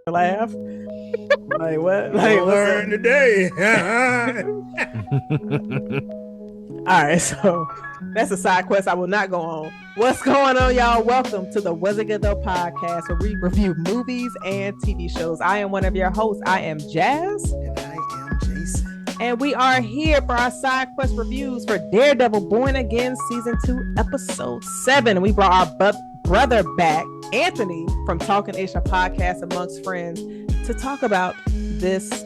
Laugh. Like what? Like learn today. All right, so that's a side quest I will not go on. What's going on, y'all? Welcome to the Was It Good Though podcast, where we review movies and TV shows. I am one of your hosts. I am Jazz. And I am Jason. And we are here for our side quest reviews for Daredevil Born Again Season 2, Episode 7. We brought our brother back, Anthony, from Talkin Asia podcast amongst friends, to talk about this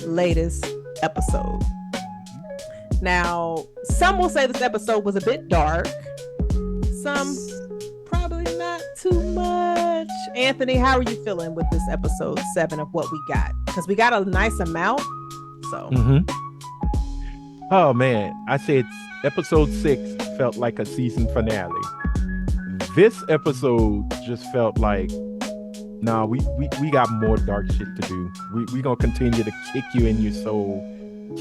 latest episode. Now, some will say this episode was a bit dark. Some probably not too much. Anthony, how are you feeling with this episode 7 of what we got? Because we got a nice amount. So. Oh man, I said episode 6 felt like a season finale. This episode just felt like, nah, we got more dark shit to do. We gonna continue to kick you in your soul,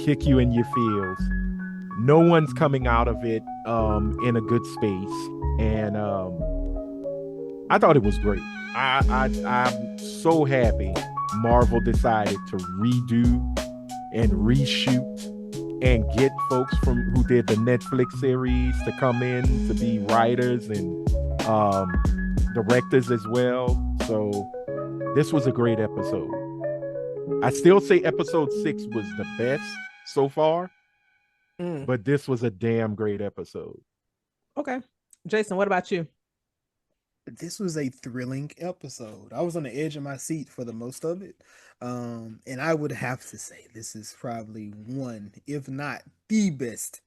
kick you in your feels. No one's coming out of it in a good space, and I thought it was great. I'm so happy Marvel decided to redo and reshoot and get folks from who did the Netflix series to come in to be writers and directors as well. So this was a great episode. I still say episode 6 was the best so far, but this was a damn great episode. Okay. Jason, what about you? This was a thrilling episode. I was on the edge of my seat for the most of it. And I would have to say this is probably one, if not the best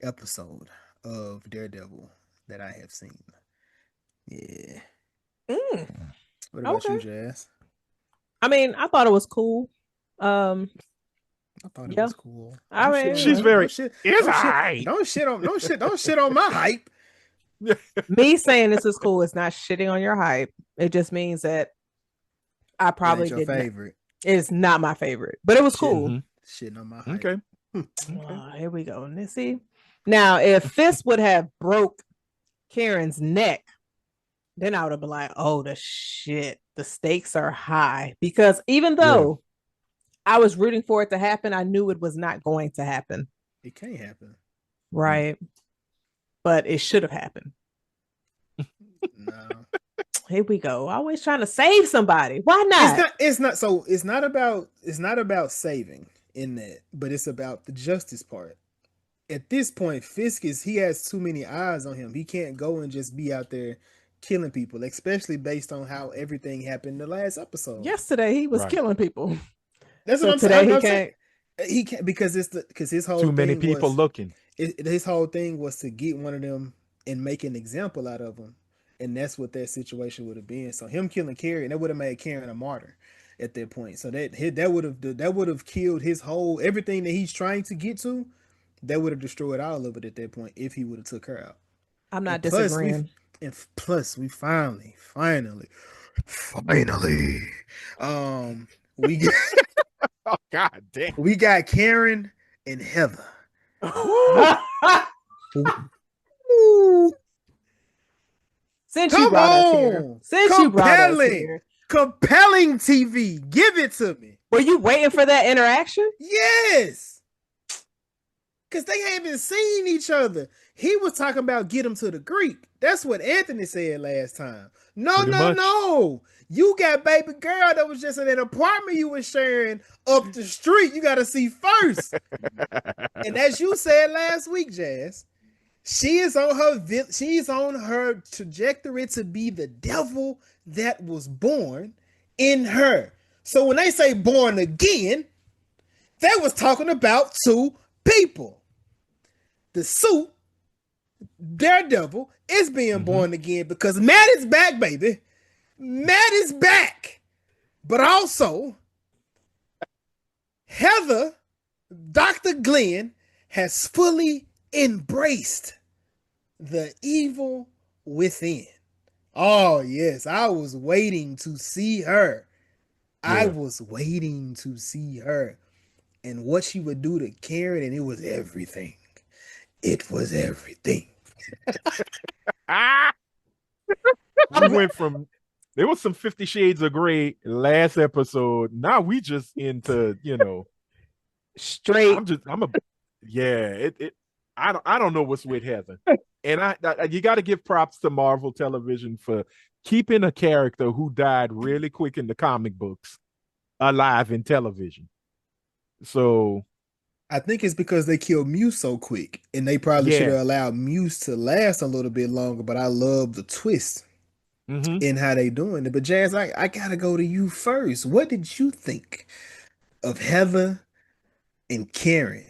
episode of Daredevil that I have seen. Yeah. What about you, Jazz? I mean, I thought it was cool. I thought it was cool. I mean, she's very. Don't shit on my hype. Me saying this is cool is not shitting on your hype. It just means that I probably did favorite. It's not my favorite, but it was cool. Shitting on my hype. Okay. Here we go. Let's see. Now, if Fisk would have broke Karen's neck, then I would have been like, "Oh, the stakes are high." Because even though I was rooting for it to happen, I knew it was not going to happen. It can't happen, right? But it should have happened. No. Here we go. Always trying to save somebody. Why not? It's not about saving in that, but it's about the justice part. At this point, Fisk he has too many eyes on him. He can't go and just be out there killing people, especially based on how everything happened in the last episode. Yesterday he was killing people. That's what I'm saying. He can't because his whole too many people looking. His whole thing was to get one of them and make an example out of him, and that's what that situation would have been. So him killing Karen, that would have made Karen a martyr at that point. So that would have killed his whole everything that he's trying to get to. That would have destroyed all of it at that point if he would have took her out. I'm not disagreeing. Plus, we finally, we got, oh god damn, we got Karen and Heather. Since you brought us here. Compelling TV. Give it to me. Were you waiting for that interaction? Yes. Because they haven't seen each other. He was talking about get him to the Greek. That's what Anthony said last time. No. You got baby girl that was just in an apartment you were sharing up the street. You got to see first. And as you said last week, Jazz, she's on her trajectory to be the devil that was born in her. So when they say born again, they was talking about two people. The suit, Daredevil, is being born again because Matt is back, baby. Matt is back. But also, Heather, Dr. Dr. Glenn has fully embraced the evil within. Oh, yes. I was waiting to see her. Yeah. I was waiting to see her and what she would do to Karen, and it was everything. It was everything. We went from there was some 50 Shades of Grey last episode. Now we just into, straight. I don't know what's with Heather. And I you got to give props to Marvel Television for keeping a character who died really quick in the comic books alive in television. So I think it's because they killed Muse so quick, and they probably should have allowed Muse to last a little bit longer. But I love the twist in how they doing it. But Jazz, I gotta go to you first. What did you think of Heather and Karen?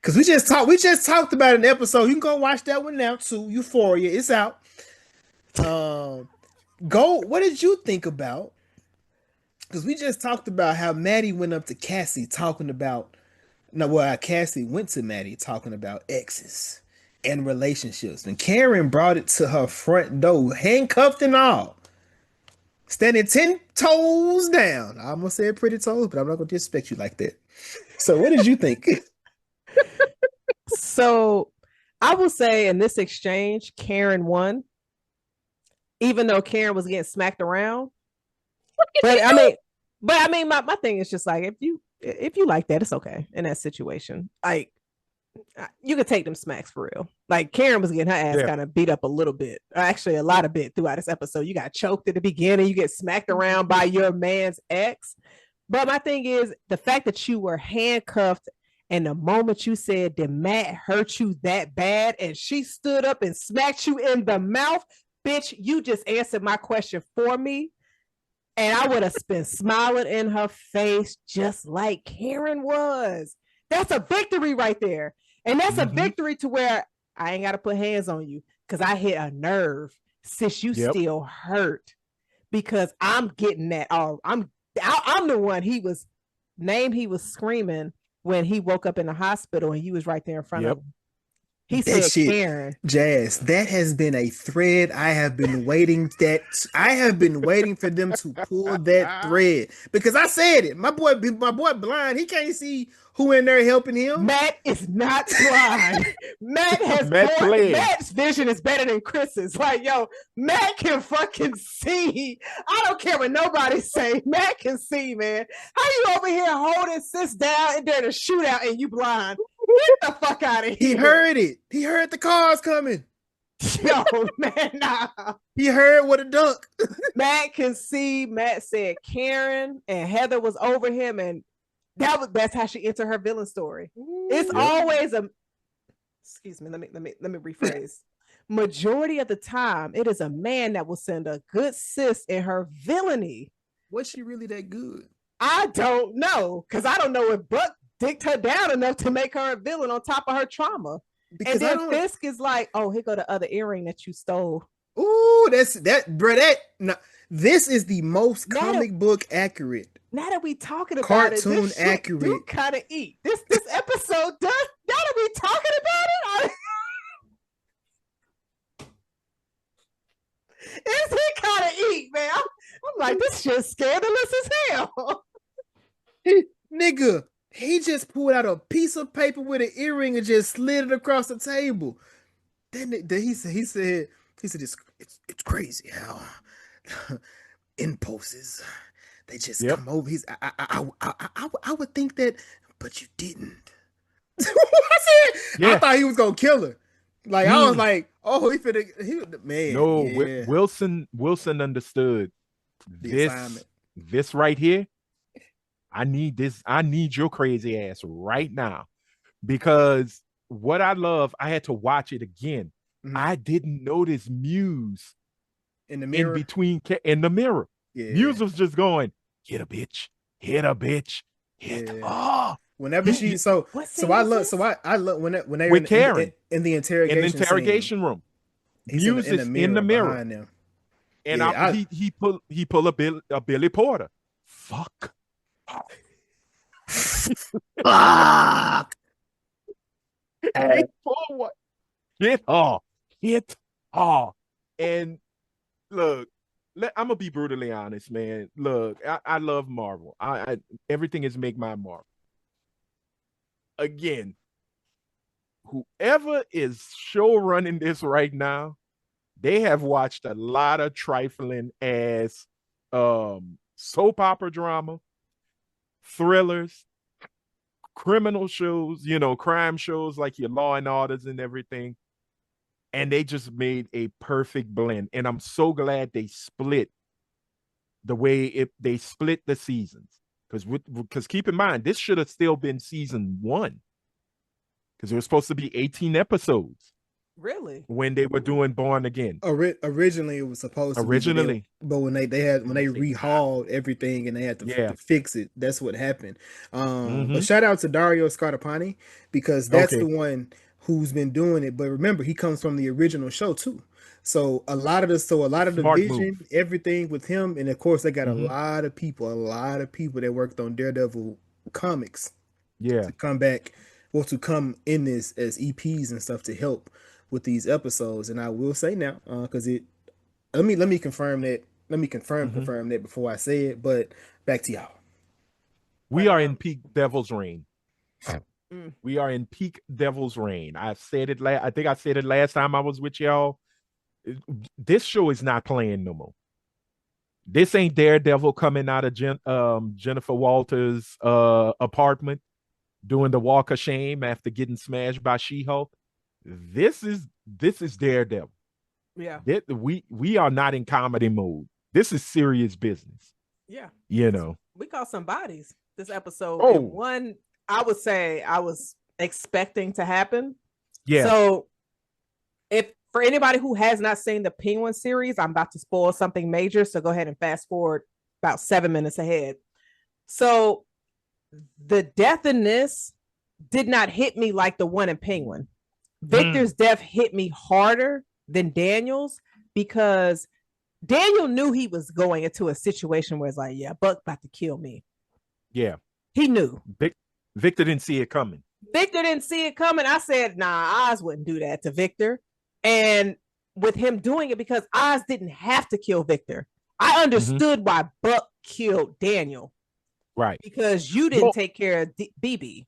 Because we just talked about an episode. You can go watch that one now too. Euphoria, it's out. What did you think about? Because we just talked about how Maddie went up to Cassie talking about. Cassie went to Maddie talking about exes and relationships. And Karen brought it to her front door, handcuffed and all. Standing 10 toes down. I almost said pretty toes, but I'm not going to disrespect you like that. So what did you think? So I will say in this exchange, Karen won. Even though Karen was getting smacked around. But I mean, my thing is just like, if you like that, it's okay in that situation. Like, you could take them smacks for real. Like, Karen was getting her ass kind of beat up a little bit, actually a lot of bit throughout this episode. You got choked at the beginning, you get smacked around by your man's ex. But my thing is the fact that you were handcuffed, and the moment you said, did Matt hurt you that bad? And she stood up and smacked you in the mouth, bitch, you just answered my question for me. And I would have been smiling in her face just like Karen was. That's a victory right there. And that's a victory to where I ain't got to put hands on you because I hit a nerve since you still hurt. Because I'm getting that. I'm the one he was screaming when he woke up in the hospital and you was right there in front of him. He said, Karen. Jazz, that has been a thread. I have been waiting for them to pull that thread because I said it. My boy blind. He can't see who in there helping him. Matt is not blind. Matt's vision is better than Chris's. Like, yo, Matt can fucking see. I don't care what nobody say. Matt can see, man. How you over here holding sis down and during a shootout and you blind? Get the fuck out of here. He heard it. He heard the cars coming. Yo, man, nah. He heard what a dunk. Matt can see. Matt said Karen and Heather was over him, and that's how she entered her villain story. It's always excuse me, let me rephrase. Majority of the time, it is a man that will send a good sis in her villainy. Was she really that good? I don't know, because I don't know if Buck dicked her down enough to make her a villain on top of her trauma. Because and then Fisk is like, oh, here go the other earring that you stole. Ooh, this is the most comic book accurate. Now that we talking about cartoon accurate. Do kind of eat. This episode does. Now that we talking about it, it kind of eat, man. I'm like, this shit's scandalous as hell. Nigga, he just pulled out a piece of paper with an earring and just slid it across the table. Then he said it's crazy how impulses they just come over. I would think that, but you didn't. I thought he was gonna kill her. Like I was like, oh, man. No, Wilson understood this right here. I need this. I need your crazy ass right now, because what I love, I had to watch it again. I didn't notice Muse in the mirror. In the mirror. Yeah. Muse was just going, hit a bitch, hit a bitch, hit. Oh, whenever she I love when they with Karen in the interrogation room. Muse is in the mirror, and he pull a Billy Porter. Fuck. 3, 4, 1. Hit all. Hit all. And look, I'm gonna be brutally honest, man. Look, I love Marvel. I everything is make my Marvel. Again, whoever is show running this right now, they have watched a lot of trifling ass soap opera drama, thrillers, criminal shows, crime shows like your Law and Orders and everything. And they just made a perfect blend. And I'm so glad they split the way they split the seasons. Because keep in mind, this should have still been season 1. Because it was supposed to be 18 episodes. Really? When they were doing Born Again. Originally, it was supposed to be. But when they rehauled everything and they had to fix it, that's what happened. But shout out to Dario Scartapani, because that's the one who's been doing it. But remember, he comes from the original show too. So a lot of the vision, everything with him, and of course they got a lot of people that worked on Daredevil comics. Yeah. To come back, to come in this as EPs and stuff to help with these episodes. And I will say now, because let me confirm that. Let me confirm that before I say it. But back to y'all. We are in peak Devil's Reign. We are in peak Devil's Reign. I said it. I think I said it last time I was with y'all. This show is not playing no more. This ain't Daredevil coming out of Jennifer Walters' apartment doing the walk of shame after getting smashed by She-Hulk. This is Daredevil. Yeah. We are not in comedy mode. This is serious business. Yeah. We caught some bodies this episode. Oh. And one, I would say I was expecting to happen. Yeah. So if for anybody who has not seen the Penguin series, I'm about to spoil something major. So go ahead and fast forward about 7 minutes ahead. So the death in this did not hit me like the one in Penguin. Victor's death hit me harder than Daniel's, because Daniel knew he was going into a situation where it's like, yeah, Buck about to kill me. Yeah. He knew. Victor didn't see it coming. I said, nah, Oz wouldn't do that to Victor. And with him doing it, because Oz didn't have to kill Victor. I understood why Buck killed Daniel. Right. Because you didn't take care of BB.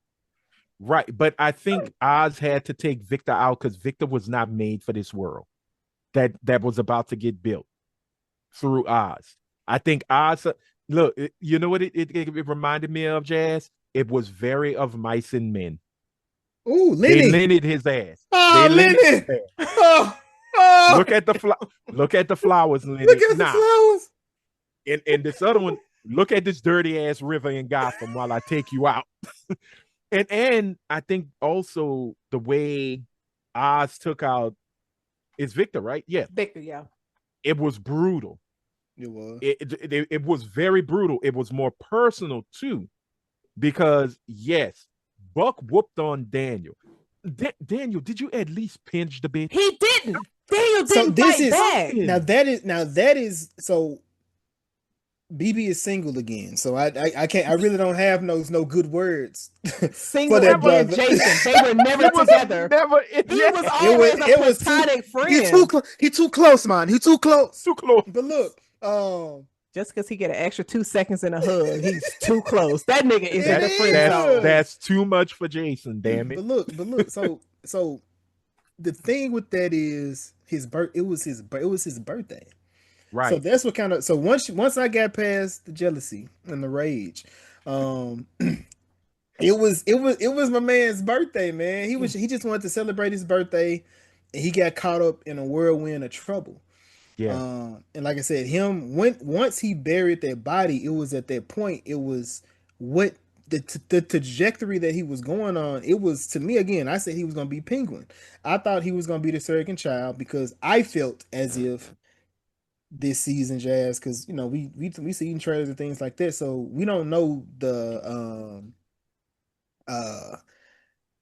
Right. But I think Oz had to take Victor out because Victor was not made for this world that was about to get built through Oz. I think Oz, look, you know what it reminded me of, Jazz? It was very of Mice and Men. Ooh, Lenny. They Lenny'd his ass. Oh, Lenny. Look at the flowers, Lenny. Look at the flowers. And this other one, look at this dirty ass river in Gotham while I take you out. and I think also the way Oz took out is Victor, right? Yeah. Victor, yeah. It was brutal. It was. It was very brutal. It was more personal too, because yes, Buck whooped on Daniel. Daniel, did you at least pinch the bitch? He didn't. Daniel didn't fight back. Now that is so. BB is single again, so I can't. I really don't have no good words. Single and Jason, they were never together. He was always a platonic friend. He too close, man. He too close. Too close. But look, just because he get an extra 2 seconds in a hug, he's too close. That nigga is in the friend zone. That's too much for Jason. Damn it. But look. So the thing with that is his birth. It was his birthday. Right. So that's what kind of. So once I got past the jealousy and the rage, it was my man's birthday, man. He just wanted to celebrate his birthday, and he got caught up in a whirlwind of trouble. Yeah. And like I said, once he buried that body, it was at that point. It was what the trajectory that he was going on. It was, to me, again, I said he was going to be Penguin. I thought he was going to be the second child, because I felt as if this season, Jazz, because we seen trailers and things like that, so we don't know the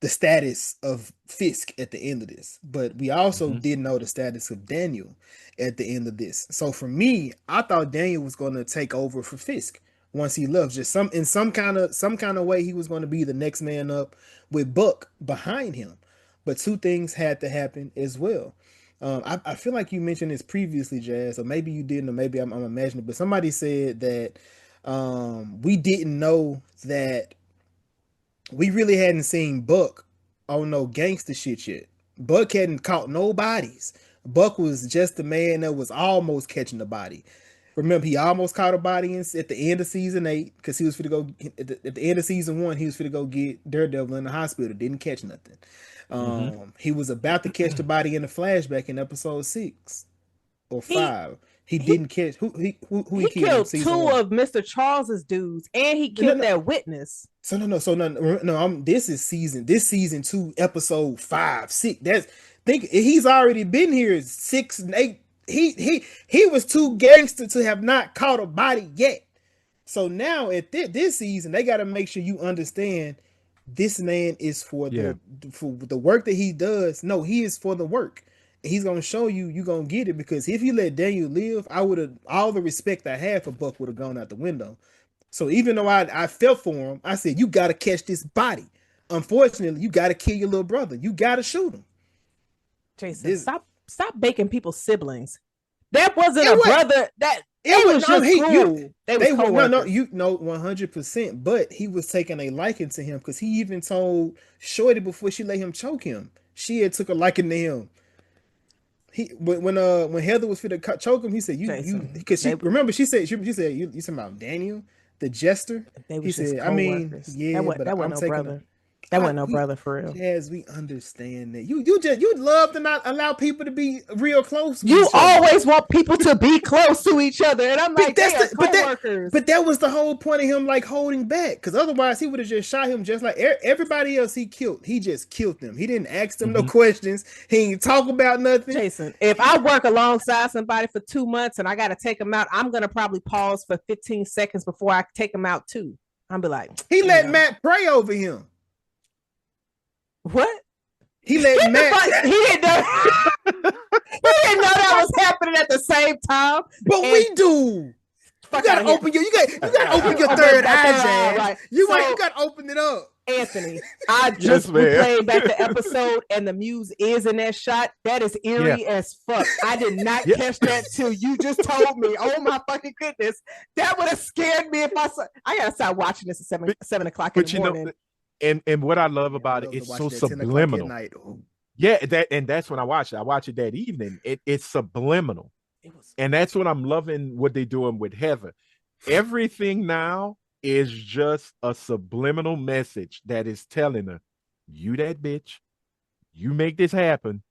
status of Fisk at the end of this, but we also did know the status of Daniel at the end of this. So for me, I thought Daniel was going to take over for Fisk once he left. Just some kind of way he was going to be the next man up with Buck behind him. but two things had to happen as well. I feel like you mentioned this previously, Jazz, or maybe you didn't, or maybe I'm imagining, but somebody said that we didn't know that we really hadn't seen Buck on no gangster shit yet. Buck hadn't caught no bodies. Buck was just the man that was almost catching the body. Remember, he almost caught a body at the end of season 8 because he was fit to go at the end of season 1. He was fit to go get Daredevil in the hospital. Didn't catch nothing. He was about to catch the body in the flashback in episode 6 or 5. He didn't catch who he killed two of Mr. Charles's dudes, and he killed that witness. This is season 2, episode 5, 6. He's already been here 6 and 8. He was too gangster to have not caught a body yet. So now at this season, they got to make sure you understand this man is for the work that he does. No, he is for the work. He's gonna show you, you're gonna get it, because if you let Daniel live, I would have, all the respect I had for Buck would have gone out the window. So even though I felt for him, I said, you gotta catch this body. Unfortunately, you gotta kill your little brother. You gotta shoot him. Jason, stop baking people's siblings. That wasn't a brother. It was just cruel. They were 100%. But he was taking a liking to him, because he even told Shorty before she let him choke him, she had took a liking to him. When Heather was fit to choke him, he said because she remember she said you talking about Daniel the jester. He said, I mean, that wasn't no brother. That wasn't no brother for real. Yes, we understand that. You'd love to not allow people to be real close. You always want people to be close to each other, and I'm like, but that was the whole point of him like holding back, because otherwise he would have just shot him just like everybody else he killed. He just killed them. He didn't ask them no questions. He didn't talk about nothing. Jason, if I work alongside somebody for 2 months and I got to take them out, I'm gonna probably pause for 15 seconds before I take them out too. I'll be like, he let Matt pray over him. What? He let Matt. He didn't know. He didn't know that was happening at the same time. But we do. You gotta open your open your third eye, Jazz. Right. You gotta open it up. Anthony, I just replayed back the episode, and the muse is in that shot. That is eerie as fuck. I did not catch that till you just told me. Oh my fucking goodness, that would have scared me if I gotta start watching this at 7 o'clock in the morning. And what I love about it, it's so subliminal. Yeah, that's when I watch it. I watch it that evening. It's subliminal. And that's what I'm loving, what they're doing with Heather. Everything now is just a subliminal message that is telling her, you that bitch, you make this happen.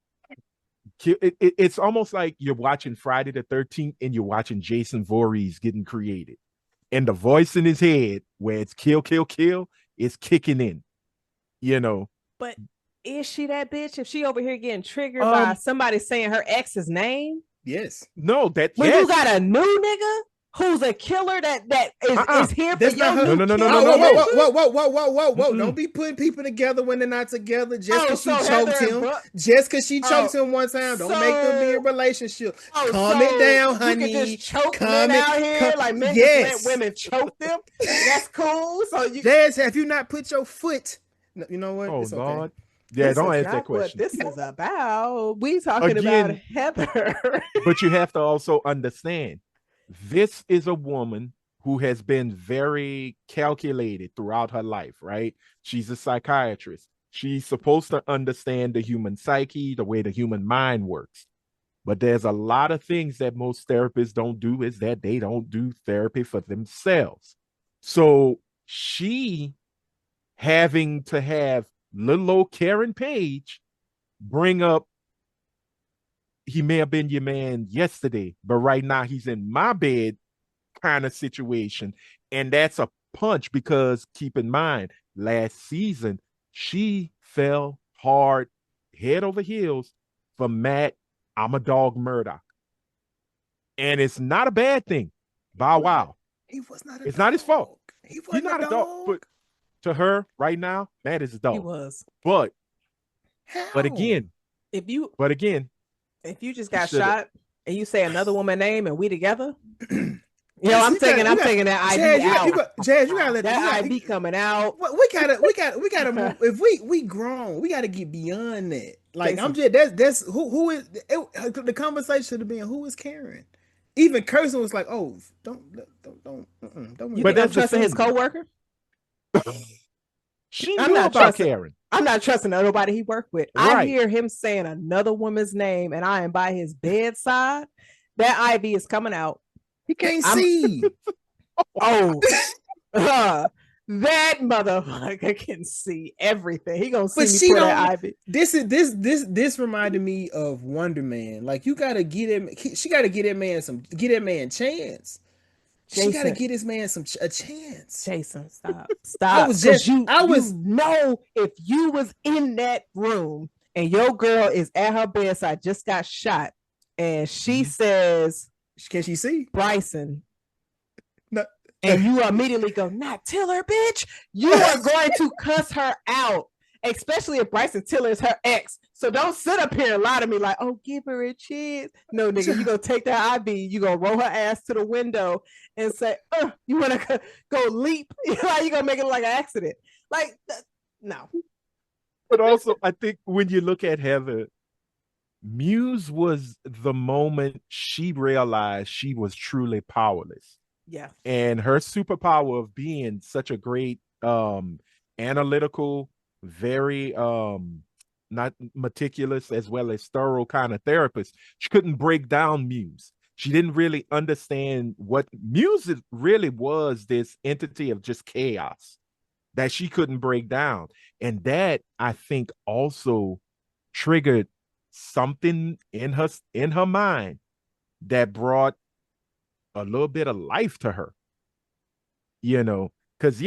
It's almost like you're watching Friday the 13th and you're watching Jason Voorhees getting created. And the voice in his head where it's kill, kill, kill, is kicking in, But is she that bitch? If she over here getting triggered by somebody saying her ex's name? Yes. No, you got a new nigga who's a killer that is here for your No. Whoa. Don't be putting people together when they're not together just because she choked him. Just because she choked him one time, don't make them be in a relationship. Calm it down, honey. You can just choke men out here like men let women choke them. That's cool. So Jazz, have you not put your foot? You know what? Oh, it's God. Okay. Yeah, don't ask that question. What this is about. We talking about Heather. But you have to also understand, this is a woman who has been very calculated throughout her life, right? She's a psychiatrist. She's supposed to understand the human psyche, the way the human mind works. But there's a lot of things that most therapists don't do, is that they don't do therapy for themselves. So she having to have little old Karen Page bring up, he may have been your man yesterday, but right now he's in my bed kind of situation. And that's a punch, because keep in mind, last season, she fell hard, head over heels for Matt, I'm a dog Murdoch. And it's not a bad thing. Bow wow. He was not it's dog. Not his fault. He's not a dog. But to her right now, Matt is a dog. He was. But How? again, if you just got shot and you say another woman name and we together, Yo, I'm taking that ID out. Jazz, you gotta let that ID coming out. We gotta move. If we grown, we gotta get beyond that. Like Jason. I'm just that's who is the conversation should have been who is Karen. Even Kirsten was like, "Oh, don't." You think I'm trusting his coworker? I'm not trusting Karen. I'm not trusting nobody he worked with. Right. I hear him saying another woman's name, and I am by his bedside. That IV is coming out. He can't see. That motherfucker can see everything. He gonna see me put that IV. This reminded me of Wonder Man. Like you gotta get him. She gotta get that man chance. Jason, she gotta get this man a chance. Jason, stop. I was know if you was in that room and your girl is at her bedside, just got shot, and she says, "Can she see Bryson?" No. And you immediately go, "Not Tiller, bitch." You are going to cuss her out, especially if Bryson Tiller is her ex. So don't sit up here and lie to me like, "Oh, give her a chance." No, nigga, you gonna take that IV, you gonna roll her ass to the window and say, "You want to go leap?" You gonna make it like an accident? Like, no. But also, I think when you look at Heather, Muse was the moment she realized she was truly powerless. Yeah. And her superpower of being such a great analytical, very not meticulous as well as thorough kind of therapist, she couldn't break down Muse. She didn't really understand what Muse really was, this entity of just chaos that she couldn't break down. And that, I think, also triggered something in her mind that brought a little bit of life to her, because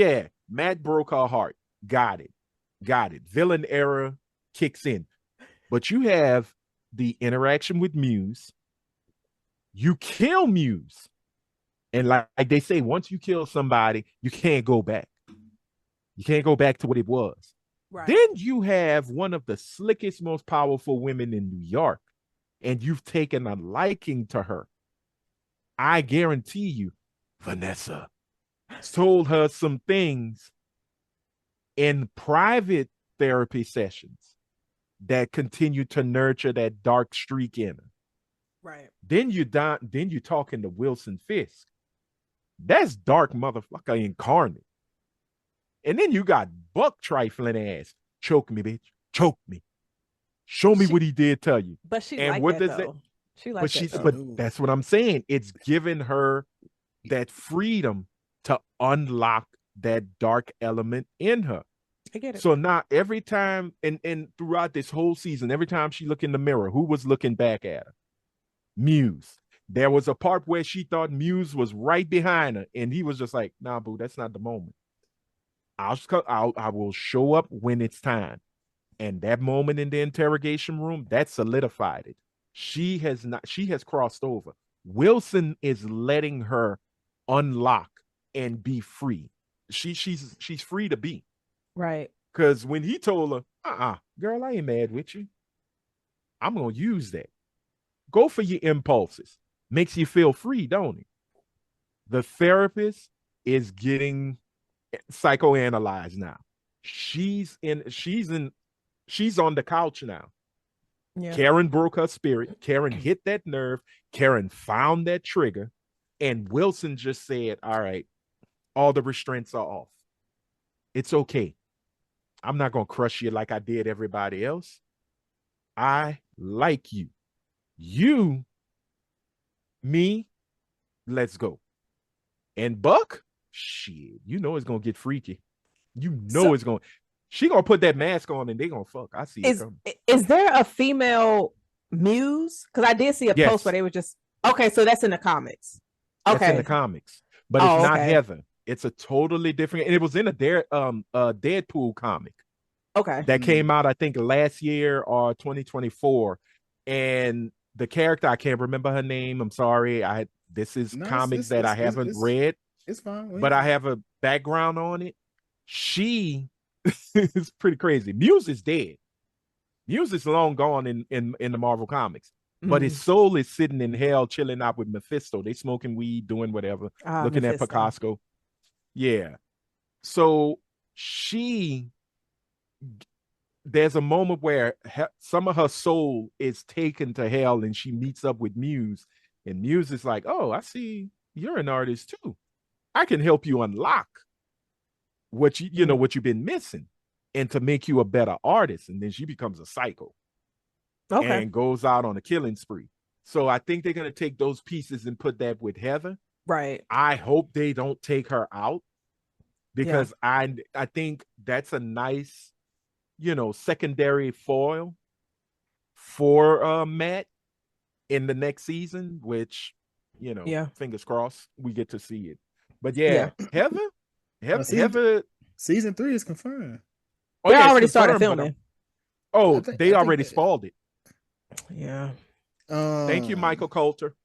Matt broke her heart. Got it. Villain era kicks in. But you have the interaction with Muse. You kill Muse. And like they say, once you kill somebody, you can't go back. You can't go back to what it was. Right. Then you have one of the slickest, most powerful women in New York, and you've taken a liking to her. I guarantee you, Vanessa told her some things in private therapy sessions that continue to nurture that dark streak in her. Right. Then you talking to Wilson Fisk. That's dark motherfucker incarnate. And then you got Buck trifling ass. Choke me, bitch. Choke me. Show me what he did to you. But she and what does that? She likes that. But that's what I'm saying. It's given her that freedom to unlock that dark element in her. I get it. So now every time and throughout this whole season, every time she looked in the mirror, who was looking back at her? Muse. There was a part where she thought Muse was right behind her, and he was just like, "Nah, boo, that's not the moment. I will show up when it's time." And that moment in the interrogation room, that solidified it. She has crossed over. Wilson is letting her unlock and be free. She's free to be. Right. Because when he told her, girl, I ain't mad with you. I'm gonna use that. Go for your impulses. Makes you feel free, don't it? The therapist is getting psychoanalyzed now. She's on the couch now. Yeah. Karen broke her spirit. Karen hit that nerve. Karen found that trigger. And Wilson just said, all right, all the restraints are off. It's okay. I'm not going to crush you like I did everybody else. I like you. You, me, let's go. And Buck, shit, it's going to get freaky. It's going to. She going to put that mask on and they going to fuck. I see it coming. Is there a female Muse? Because I did see a post where they were just, okay, so that's in the comics. Okay. That's in the comics. But it's not Heather. It's a totally different, and it was in a Deadpool comic. Okay. That came out, I think, last year or 2024. And the character, I can't remember her name. I'm sorry. This is comics that I haven't read. It's fine. But I have a background on it. She is pretty crazy. Muse is dead. Muse is long gone in the Marvel comics. but his soul is sitting in hell, chilling out with Mephisto. They smoking weed, doing whatever, looking Mephisto. at Picasso. Yeah. So there's a moment where some of her soul is taken to hell, and she meets up with Muse, and Muse is like, "Oh, I see you're an artist too. I can help you unlock what what you've been missing, and to make you a better artist." And then she becomes a psycho, and goes out on a killing spree. So I think they're gonna take those pieces and put that with Heather. Right. I hope they don't take her out, because I think that's a nice, secondary foil for Matt in the next season, which, fingers crossed we get to see it. But Heather, season 3 is confirmed. They already started filming. They already spoiled it. Yeah. Thank you, Michael Coulter.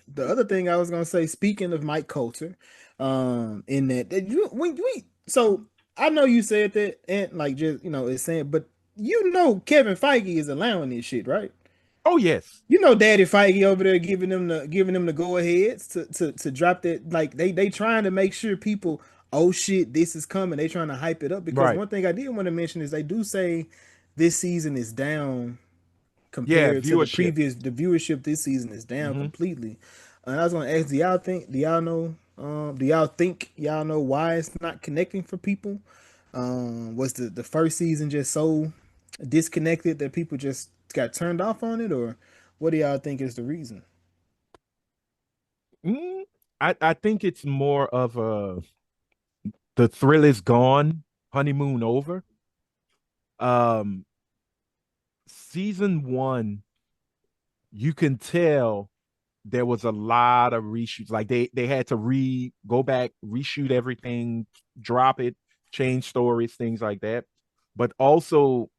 The other thing I was gonna say, speaking of Mike Coulter, in that so I know you said that, and like, just it's saying, but Kevin Feige is allowing this shit, right? Oh yes. Daddy Feige over there giving them the go aheads to drop that. Like they trying to make sure people, oh shit, this is coming. They trying to hype it up, because one thing I did want to mention is they do say this season is down compared to the previous. The viewership this season is down completely. And I was going to ask, do y'all think y'all know why it's not connecting for people? Was the first season just so disconnected that people just got turned off on it, or what do y'all think is the reason? I think it's more of the thrill is gone, honeymoon over. Season 1, you can tell there was a lot of reshoots. Like they had to go back, reshoot everything, drop it, change stories, things like that. But also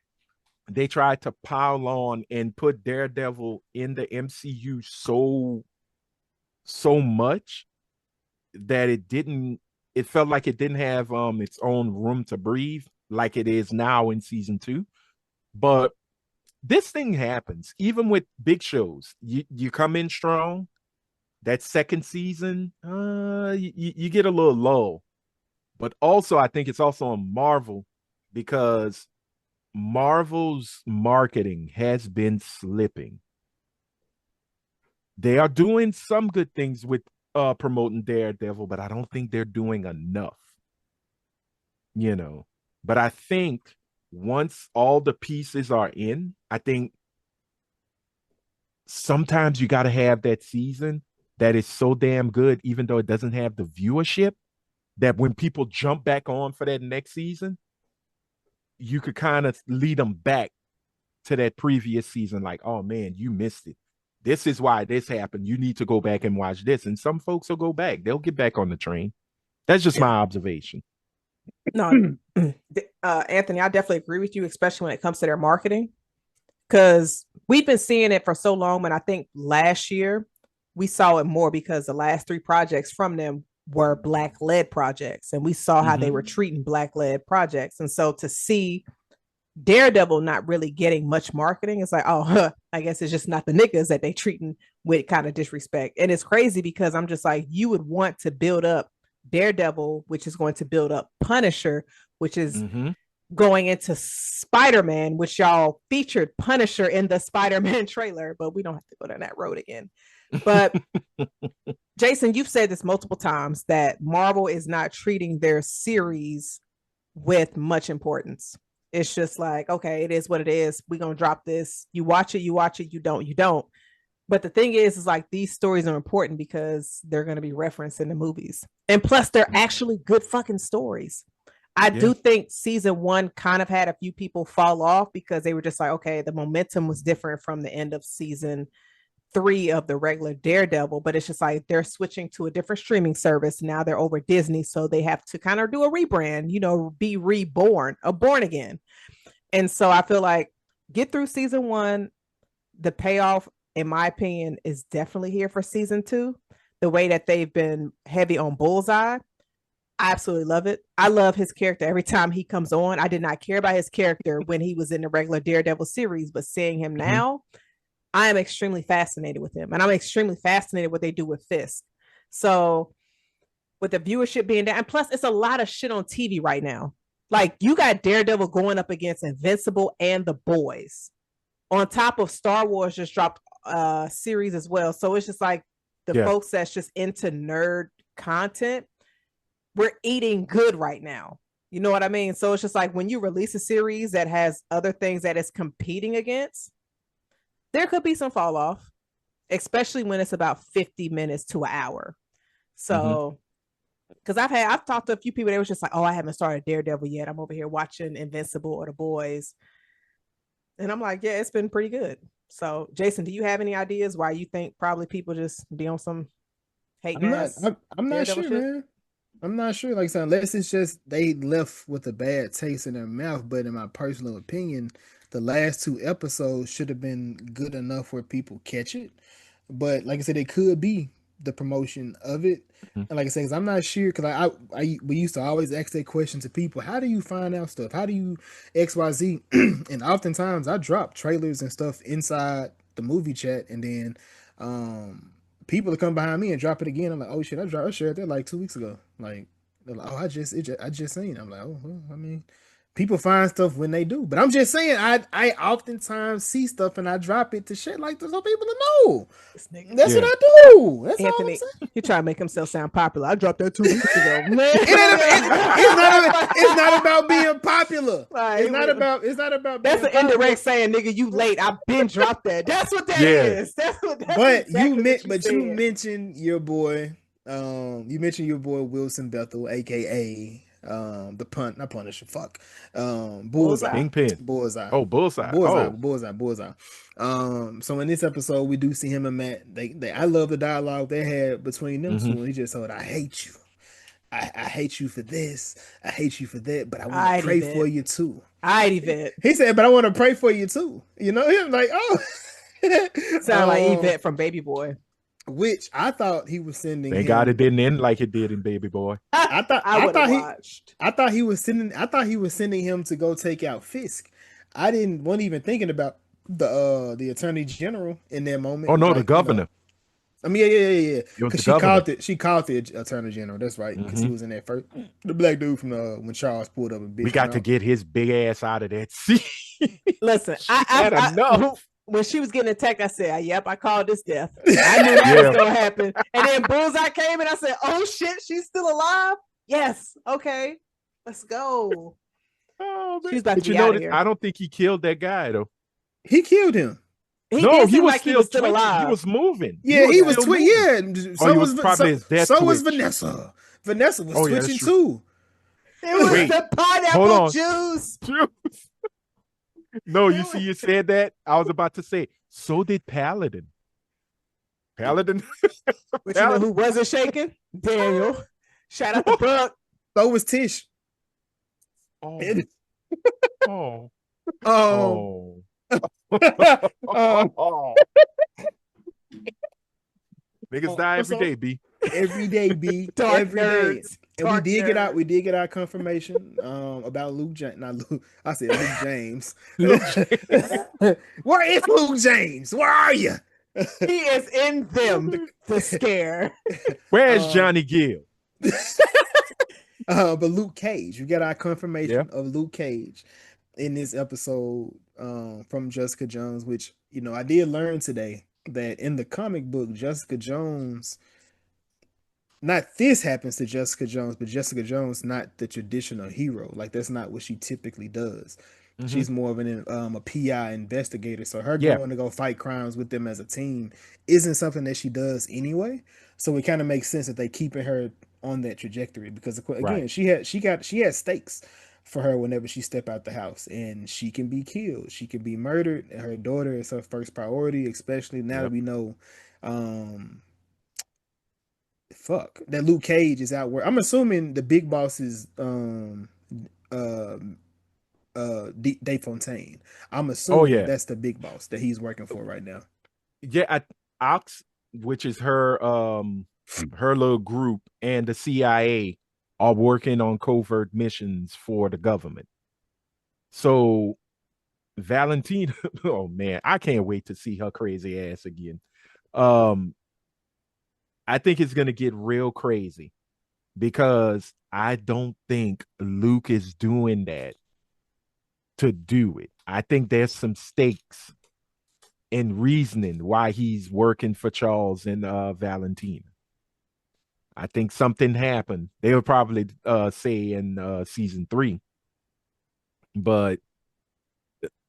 they tried to pile on and put Daredevil in the MCU so much that it felt like it didn't have its own room to breathe like it is now in season 2. But this thing happens even with big shows. You come in strong, that second season you get a little lull. But also I think it's also on Marvel, because Marvel's marketing has been slipping. They are doing some good things with promoting Daredevil, but I don't think they're doing enough. But I think once all the pieces are in, I think sometimes you got to have that season that is so damn good, even though it doesn't have the viewership, that when people jump back on for that next season, you could kind of lead them back to that previous season. Like, oh man, you missed it. This is why this happened. You need to go back and watch this. And some folks will go back. They'll get back on the train. That's just my observation. No, Anthony, I definitely agree with you, especially when it comes to their marketing, because we've been seeing it for so long. And I think last year we saw it more because the last 3 projects from them were Black-led projects, and we saw how they were treating Black-led projects. And so to see Daredevil not really getting much marketing, it's like, I guess it's just not the niggas that they treating with kind of disrespect. And it's crazy because I'm just like, you would want to build up Daredevil, which is going to build up Punisher, which is going into Spider-Man, which y'all featured Punisher in the Spider-Man trailer, but we don't have to go down that road again. But Jason, you've said this multiple times that Marvel is not treating their series with much importance. It's just like, okay, it is what it is. We're going to drop this. You watch it, you don't. But the thing is like, these stories are important because they're going to be referenced in the movies. And plus, they're actually good fucking stories. I do think season 1 kind of had a few people fall off because they were just like, okay, the momentum was different from the end of season 3 of the regular Daredevil, but it's just like they're switching to a different streaming service. Now they're over Disney, so they have to kind of do a rebrand, be reborn, born again. And so I feel like get through season 1, the payoff, in my opinion, is definitely here for season 2. The way that they've been heavy on Bullseye, I absolutely love it. I love his character every time he comes on. I did not care about his character when he was in the regular Daredevil series, but seeing him now, I am extremely fascinated with him, and I'm extremely fascinated what they do with Fisk. So with the viewership being down, and plus it's a lot of shit on TV right now. Like you got Daredevil going up against Invincible and The Boys, on top of Star Wars just dropped a series as well. So it's just like the folks that's just into nerd content, we're eating good right now. You know what I mean? So it's just like when you release a series that has other things that it's competing against, there could be some fall off, especially when it's about 50 minutes to an hour. So, because I've talked to a few people, they was just like, oh, I haven't started Daredevil yet. I'm over here watching Invincible or The Boys. And I'm like, yeah, it's been pretty good. So, Jason, do you have any ideas why you think probably people just be on some hate? I'm not sure, man. I'm not sure. Like I said, unless it's just they left with a bad taste in their mouth. But in my personal opinion, the last 2 episodes should have been good enough where people catch it. But like I said, it could be the promotion of it. And like I said, I'm not sure, because we used to always ask that question to people: how do you find out stuff? How do you XYZ? And oftentimes I drop trailers and stuff inside the movie chat, and then people will come behind me and drop it again. I'm like, oh shit, I shared that like 2 weeks ago. Like, they're like, oh, I just seen it. I'm like, oh, well, I mean, people find stuff when they do, but I'm just saying, I oftentimes see stuff and I drop it to shit like this so people to know. That's what I do. That's Anthony, he trying to make himself sound popular. I dropped that 2 weeks ago. It's not about being popular. It's not about. That's an indirect saying, nigga, you late. I've been dropped that. That's what that is. That's exactly you mentioned your boy. You mentioned your boy Wilson Bethel, aka not Punisher. Bullseye. Kingpin. Bullseye. Oh, Bullseye. Bullseye. So in this episode, we do see him and Matt. I love the dialogue they had between them two. And he just told, I hate you. I hate you for this. I hate you for that. But I want to pray for you too. He said, but I want to pray for you too. You know him, like, oh. Sound like Yvette from Baby Boy. Which I thought he was sending. Thank God it didn't end like it did in Baby Boy. I thought he was sending him to go take out Fisk. Wasn't even thinking about the Attorney General in that moment. Oh no, the governor. I mean, yeah. Because she called the Attorney General. That's right. Because he was in that first, the black dude from when Charles pulled up a bitch. We got to get his big ass out of that seat. Listen, I know. When she was getting attacked, I said, yep, I called this death. I knew that was going to happen. And then Bullseye came and I said, oh shit, she's still alive? Yes. Okay. Let's go. Oh, man. She's about to be out of here. I don't think he killed that guy, though. He killed him. He was still alive. He was moving. Yeah, he was twitching. Yeah. So was Vanessa. Vanessa was twitching too. It was the pineapple juice. No, you see, you said that. I was about to say, so did Paladin. Paladin. But you know who wasn't shaking? Daniel. Shout out to Buck. So was Tish. Oh. Niggas die every day, B. Every day, B. Every day. And we did get our confirmation about Luke James. Not Luke. I said Luke James. Where is Luke James? Where are you? He is in them. The scare. Where's Johnny Gill? But Luke Cage. We got our confirmation of Luke Cage in this episode from Jessica Jones, which, you know, I did learn today that in the comic book, Jessica Jones, not this happens to Jessica Jones, but Jessica Jones not the traditional hero. Like, that's not what she typically does. She's more of a PI investigator. So her going to go fight crimes with them as a team isn't something that she does anyway. So it kind of makes sense that they keeping her on that trajectory, because again, she has stakes for her whenever she step out the house, and she can be killed, she can be murdered. Her daughter is her first priority, especially now that we know that Luke Cage is out where I'm assuming the big boss is Dave Fontaine. I'm assuming that's the big boss that he's working for right now. Yeah, Ox, which is her little group, and the CIA are working on covert missions for the government. So Valentina, oh man, I can't wait to see her crazy ass again. I think it's gonna get real crazy because I don't think Luke is doing that to do it. I think there's some stakes in reasoning why he's working for Charles and Valentina. I think something happened. They would probably say in season 3, but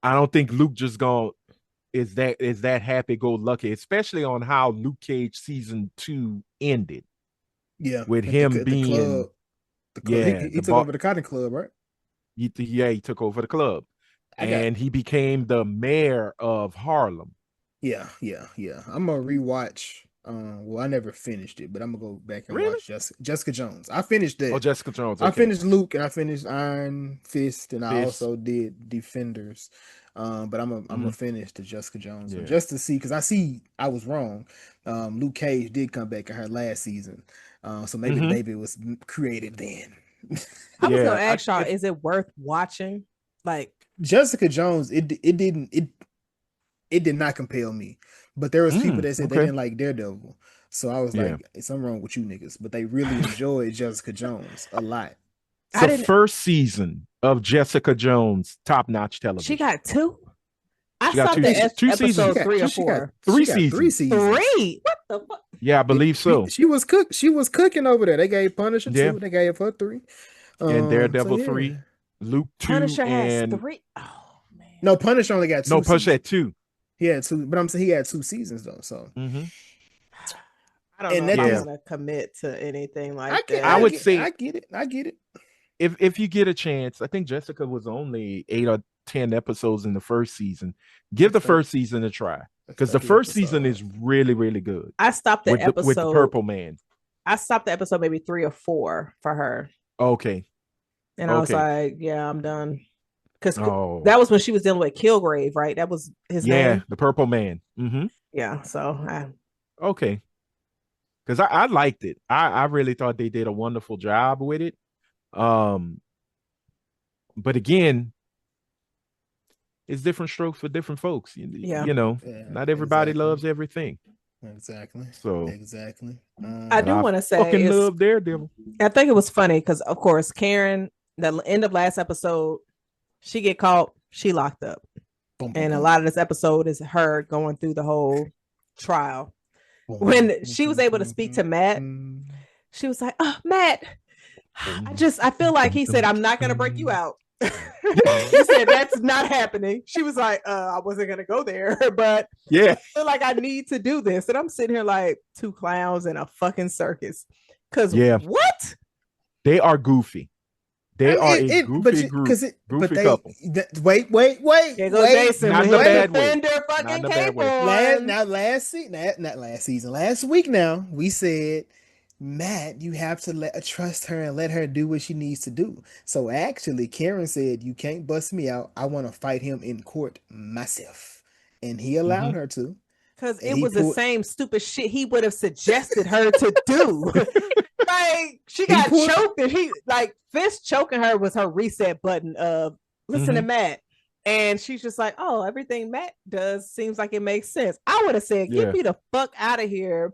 I don't think Luke just gonna is that happy go lucky, especially on how Luke Cage season 2 ended. Yeah, with him the being club. The club. yeah, He took over the Cotton Club, right? He took over the club, and he became the mayor of Harlem. Yeah. I'm gonna rewatch. Well, I never finished it, but I'm gonna go back and watch Jessica Jones. I finished that. Oh, Jessica Jones. Okay. I finished Luke and I finished Iron Fist, and I also did Defenders. But I'm gonna finish the Jessica Jones one just to see, because I was wrong. Luke Cage did come back in her last season, so maybe the baby was created then. I was gonna ask y'all, is it worth watching? Like Jessica Jones, it did not compel me. But there was people that said they didn't like Daredevil. So I was like, something wrong with you niggas. But they really enjoyed Jessica Jones a lot. The first season of Jessica Jones, top-notch television. She got 2? I saw the two seasons. 3 or 4. 3 seasons. 3 seasons. 3? What the fuck? Yeah, I believe so. She was cooking over there. They gave Punisher 2. They gave her 3. And Daredevil 3. Luke 2. Punisher has 3. Oh, man. No, Punisher only got 2. No, Punisher had 2. He had 2, but I'm saying he had 2 seasons though. So I don't know if I'm gonna commit to anything like that. I would say I get it. If you get a chance, I think Jessica was only 8 or 10 episodes in the first season. Give the first season a try, because the first season is really, really good. I stopped the episode with the Purple Man. I stopped the episode maybe 3 or 4 for her. Okay. And I was like, yeah, I'm done. Because that was when she was dealing with Kilgrave, right? That was his name. Yeah, the Purple Man. Yeah, so okay. Because I liked it. I really thought they did a wonderful job with it. But again, it's different strokes for different folks. Not everybody loves everything. Exactly. I do want to say, fucking love Daredevil. I think it was funny because, of course, Karen, the end of last episode, she get caught, she locked up. And a lot of this episode is her going through the whole trial. When she was able to speak to Matt, she was like, "Oh, Matt, I feel like," he said, "I'm not gonna break you out." He said, "That's not happening." She was like, "I wasn't gonna go there, but I feel like I need to do this." And I'm sitting here like 2 clowns in a fucking circus. Because what? They are goofy. They are a goofy couple. Wait. There goes Jason. Not the bad way. Last week now, we said, Matt, you have to trust her and let her do what she needs to do. So actually, Karen said, you can't bust me out. I want to fight him in court myself. And he allowed her to. Because it was the same stupid shit he would have suggested her to do. Like, she got choked, and Fisk choking her was her reset button of listen to Matt. And she's just like, oh, everything Matt does seems like it makes sense. I would have said, get me the fuck out of here.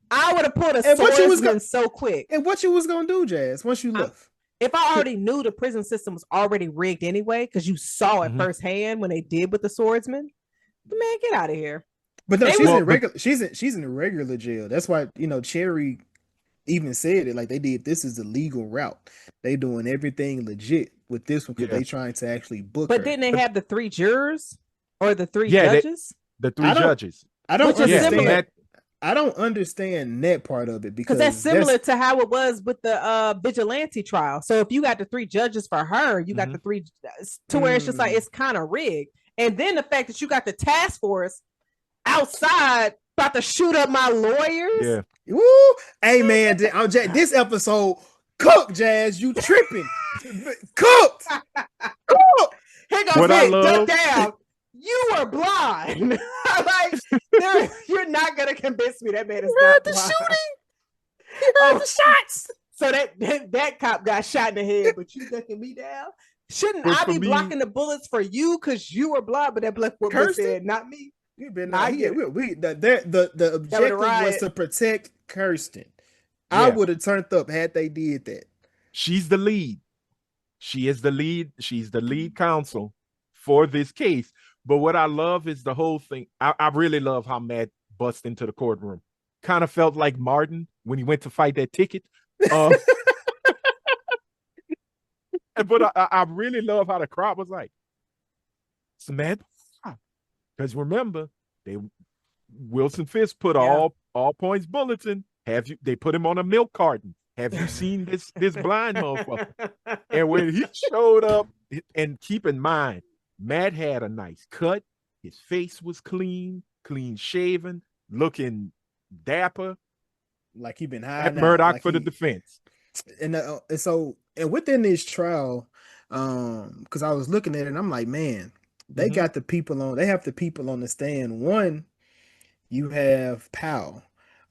I would have pulled a swordsman so quick. And what you was gonna do, Jazz, once you left? If I already knew the prison system was already rigged anyway, because you saw it firsthand when they did with the swordsman, but man, get out of here. But no, she's in a regular jail. That's why, Cherry even said it, like they did. This is the legal route. They doing everything legit with this one because they trying to actually book her. But didn't they have the 3 jurors or the 3 judges? The 3 judges. I don't understand. I don't understand that part of it because that's similar to how it was with the vigilante trial. So if you got the 3 judges for her, you got the 3 to where it's just like it's kind of rigged. And then the fact that you got the task force outside about to shoot up my lawyers. Yeah. Woo! Hey man, this episode cooked, Jazz. You tripping? Cooked. Here goes Nick. Duck down. You were blind. Like you're not gonna convince me that man is not blind. Shooting. He heard the shots. So that cop got shot in the head, but you ducking me down. Shouldn't But I for be me, blocking the bullets for you because you were blind? But that black woman said, not me. You been I not get it. the objective was riot. to protect Kirsten. I yeah, would have turned up had they did that. she's the lead. She is the lead. She's the lead counsel for this case. But what I love is the whole thing. I really love how Matt bust into the courtroom. Kind of felt like Martin when he went to fight that ticket. But I really love how the crowd was like, it's Matt. Because remember, Wilson Fisk put all points bulletin. They put him on a milk carton. Have you seen this blind motherfucker? And when he showed up, and keep in mind, Matt had a nice cut. His face was clean shaven, looking dapper. Like he been high. Matt Murdock like for the defense. And so within this trial, because I was looking at it and I'm like, man, they got the people on. They have the people on the stand. One, you have Powell.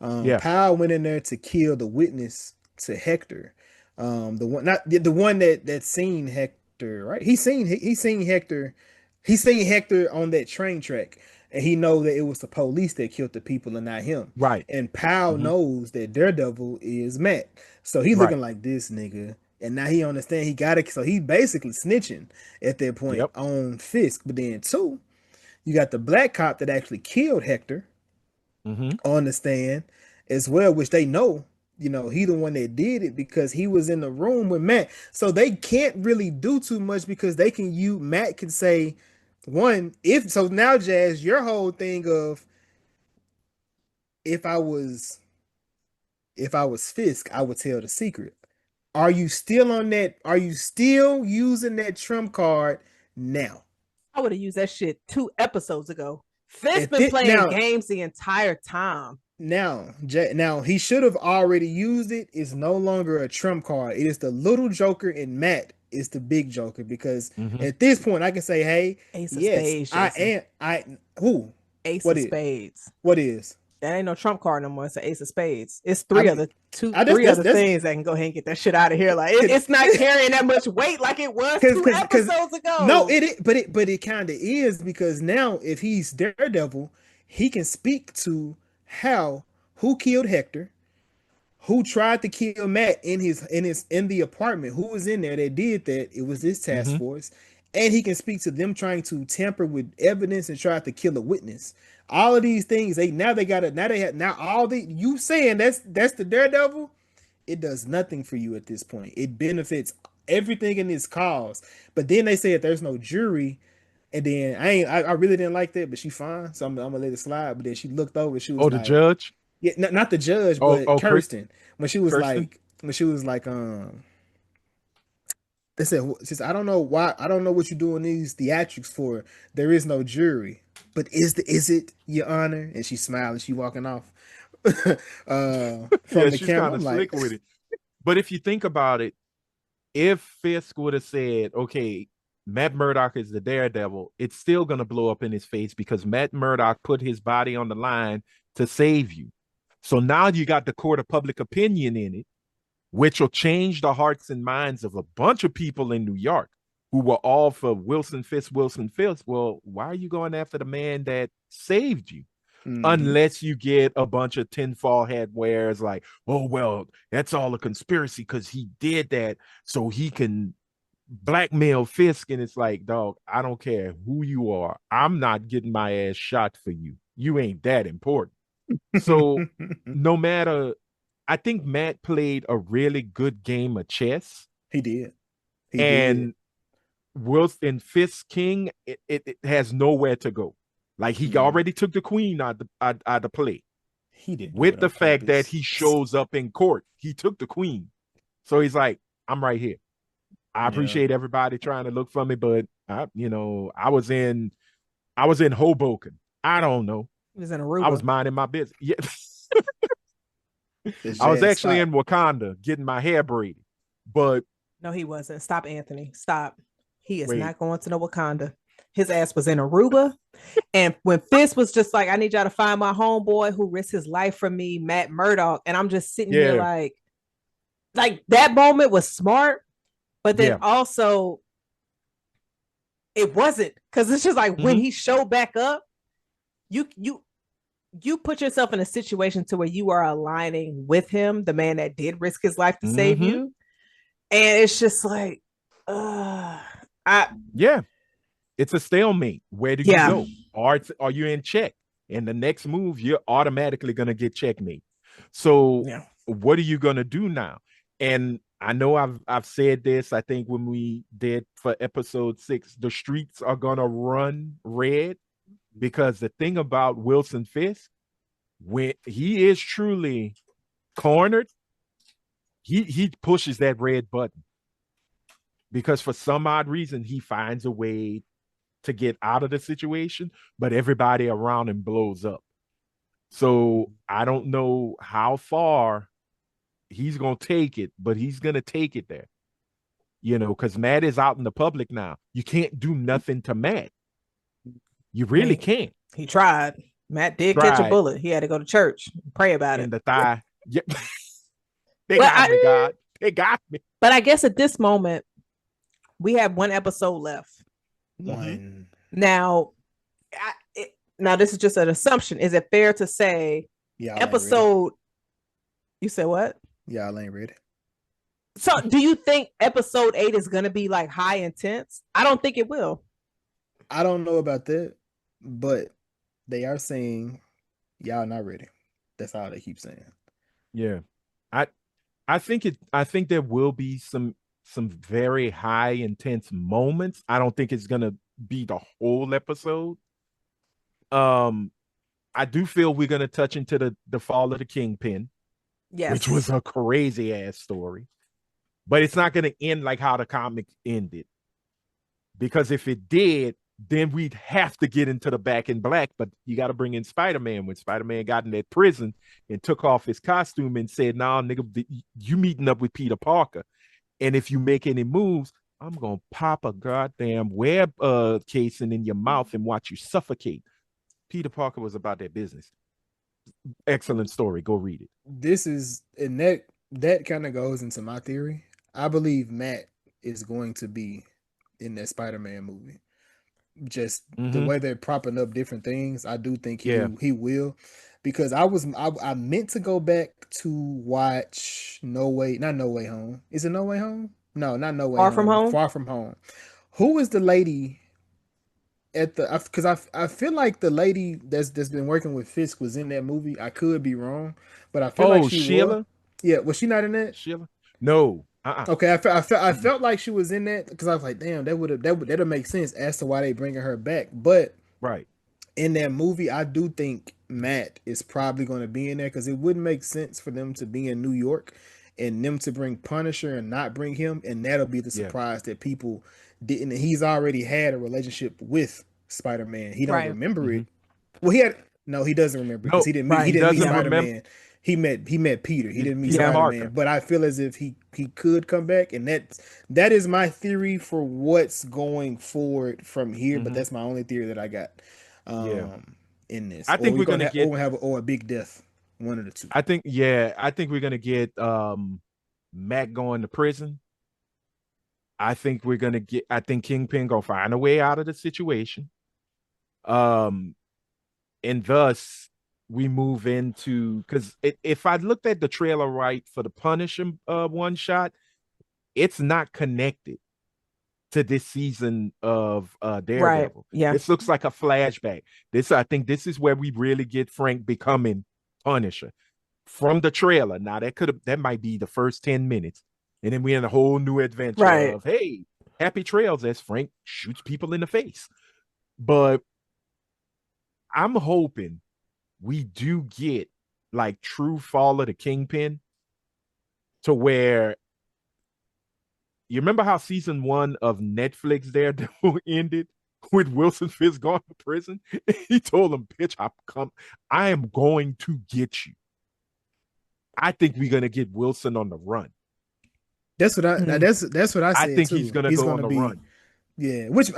Powell went in there to kill the witness to Hector. The one, not the one that seen Hector, right? He seen Hector. He seen Hector on that train track, and he know that it was the police that killed the people and not him. Right. And Powell knows that Daredevil is Matt, so he's looking like this nigga. And now he understand he got it. So he basically snitching at that point on Fisk. But then two, you got the black cop that actually killed Hector on the stand as well, which they know, he the one that did it because he was in the room with Matt. So they can't really do too much because Matt can say one, so now Jazz, your whole thing of if I was Fisk, I would tell the secret. Are you still on that? Are you still using that trump card now? I would have used that shit 2 episodes ago. Fisk been playing games the entire time. Now he should have already used it. It's no longer a trump card. It is the little joker, and Matt is the big joker because at this point I can say, hey, Ace of spades, Ace of spades. What is? That ain't no trump card no more. It's an ace of spades. It's three other things that can go ahead and get that shit out of here. Like it's not carrying that much weight like it was 2 episodes ago. No, but it kind of is because now if he's Daredevil, he can speak to who killed Hector, who tried to kill Matt in the apartment, who was in there that did that. It was this task force, and he can speak to them trying to tamper with evidence and try to kill a witness. All of these things, you saying that's the Daredevil. It does nothing for you at this point. It benefits everything in this cause. But then they said there's no jury, and then I really didn't like that, but she fine, so I'm gonna let it slide. But then she looked over, she was the judge. Yeah, not the judge, but Kirsten. When she was like, they said, I don't know why, I don't know what you're doing these theatrics for. There is no jury. But is it, Your Honor? And she smiled and she walking off from the she's camera. Kind of slick with it. But if you think about it, if Fisk would have said, okay, Matt Murdock is the Daredevil, it's still going to blow up in his face because Matt Murdock put his body on the line to save you. So now you got the court of public opinion in it, which will change the hearts and minds of a bunch of people in New York who were all for Wilson Fisk. Well, why are you going after the man that saved you? Unless you get a bunch of tinfoil hat wearers like, oh, well, that's all a conspiracy because he did that so he can blackmail Fisk. And it's like, dog, I don't care who you are. I'm not getting my ass shot for you. You ain't that important. So no matter, I think Matt played a really good game of chess. He did. Wilson Fisk King, it has nowhere to go. Like he already took the queen out the play. He did with the fact that he shows up in court. He took the queen, so he's like, I'm right here. I appreciate everybody trying to look for me, but I was in Hoboken. I don't know. He was in Aruba. I was minding my business. Yeah. I was actually in Wakanda getting my hair braided, but no, he wasn't. Stop, Anthony. Stop. He is not going to no Wakanda. His ass was in Aruba. And when Fisk was just like, I need y'all to find my homeboy who risked his life for me, Matt Murdock. And I'm just sitting here like that moment was smart. But then also it wasn't, because it's just like when Mhm. he showed back up, you put yourself in a situation to where you are aligning with him, the man that did risk his life to save Mhm. you, and it's just like, I Yeah, it's a stalemate. Where do you yeah go? Are you in check? And the next move, you're automatically gonna get checkmate. So yeah what are you gonna do now? And I know I've said this, I think when we did for episode 6, the streets are gonna run red, because the thing about Wilson Fisk, when he is truly cornered, he pushes that red button, because for some odd reason he finds a way to get out of the situation, but everybody around him blows up. So I don't know how far he's gonna take it, but he's gonna take it there. Because Matt is out in the public now. You can't do nothing to Matt. You I really mean, can't. he tried. Matt did catch a Tried bullet. He had to go to church and pray about in it. the thigh. Yeah. They But got me, God. They got me. I guess at this moment we have one episode left. One. Now, now this is just an assumption. Is it fair to say Y'all episode? You said what? Y'all ain't ready. So, do you think episode 8 is going to be like high intense? I don't think it will. I don't know about that, but they are saying y'all not ready. That's all they keep saying. Yeah. I think there will be some very high intense moments. I don't think it's gonna be the whole episode. I do feel we're gonna touch into the fall of the Kingpin, Yes. which was a crazy ass story. But it's not gonna end like how the comic ended. Because if it did, then we'd have to get into the Back in Black, but you got to bring in Spider-Man. When Spider-Man got in that prison and took off his costume and said, "Nah, nigga, you meeting up with Peter Parker. And if you make any moves, I'm going to pop a goddamn web casing in your mouth and watch you suffocate." Peter Parker was about that business. Excellent story. Go read it. This is, and that kind of goes into my theory. I believe Matt is going to be in that Spider-Man movie. Just the way they're propping up different things, I do think he will, because I meant to go back to watch not No Way Home. Is it No Way Home? No, not No Way Far Home. From Home? Far From Home. Who is the lady at the? Because I feel like the lady that's been working with Fisk was in that movie. I could be wrong, but I feel like she Sheila. was. Yeah, was she not in that? Sheila. No. Okay, I felt like she was in that, because I was like, damn, that'll make sense as to why they bringing her back. But Right. in that movie, I do think Matt is probably going to be in there, because it wouldn't make sense for them to be in New York and them to bring Punisher and not bring him, and that'll be the surprise that people didn't. He's already had a relationship with Spider-Man. He don't remember it. Well, he doesn't remember, because he didn't meet Spider-Man. He met Peter. He didn't meet Spider-Man. But I feel as if he could come back, and that is my theory for what's going forward from here. But that's my only theory that I got in this. I think we're gonna get a big death. One of the two. I think we're gonna get Matt going to prison. I think Kingpin gonna find a way out of the situation. And thus we move into, because if I looked at the trailer right for the Punisher one shot, it's not connected to this season of Daredevil. Right. Yeah. This looks like a flashback. I think this is where we really get Frank becoming Punisher from the trailer. Now that might be the first 10 minutes. And then we're in a whole new adventure of, hey, happy trails as Frank shoots people in the face. But I'm hoping we do get like true fall of the Kingpin, to where, you remember how season 1 of Netflix Daredevil ended with Wilson Fisk going to prison? He told him, "Bitch, I am going to get you." I think we're gonna get Wilson on the run. That's what that's what I said. I think too. he's gonna go on the run. Yeah, which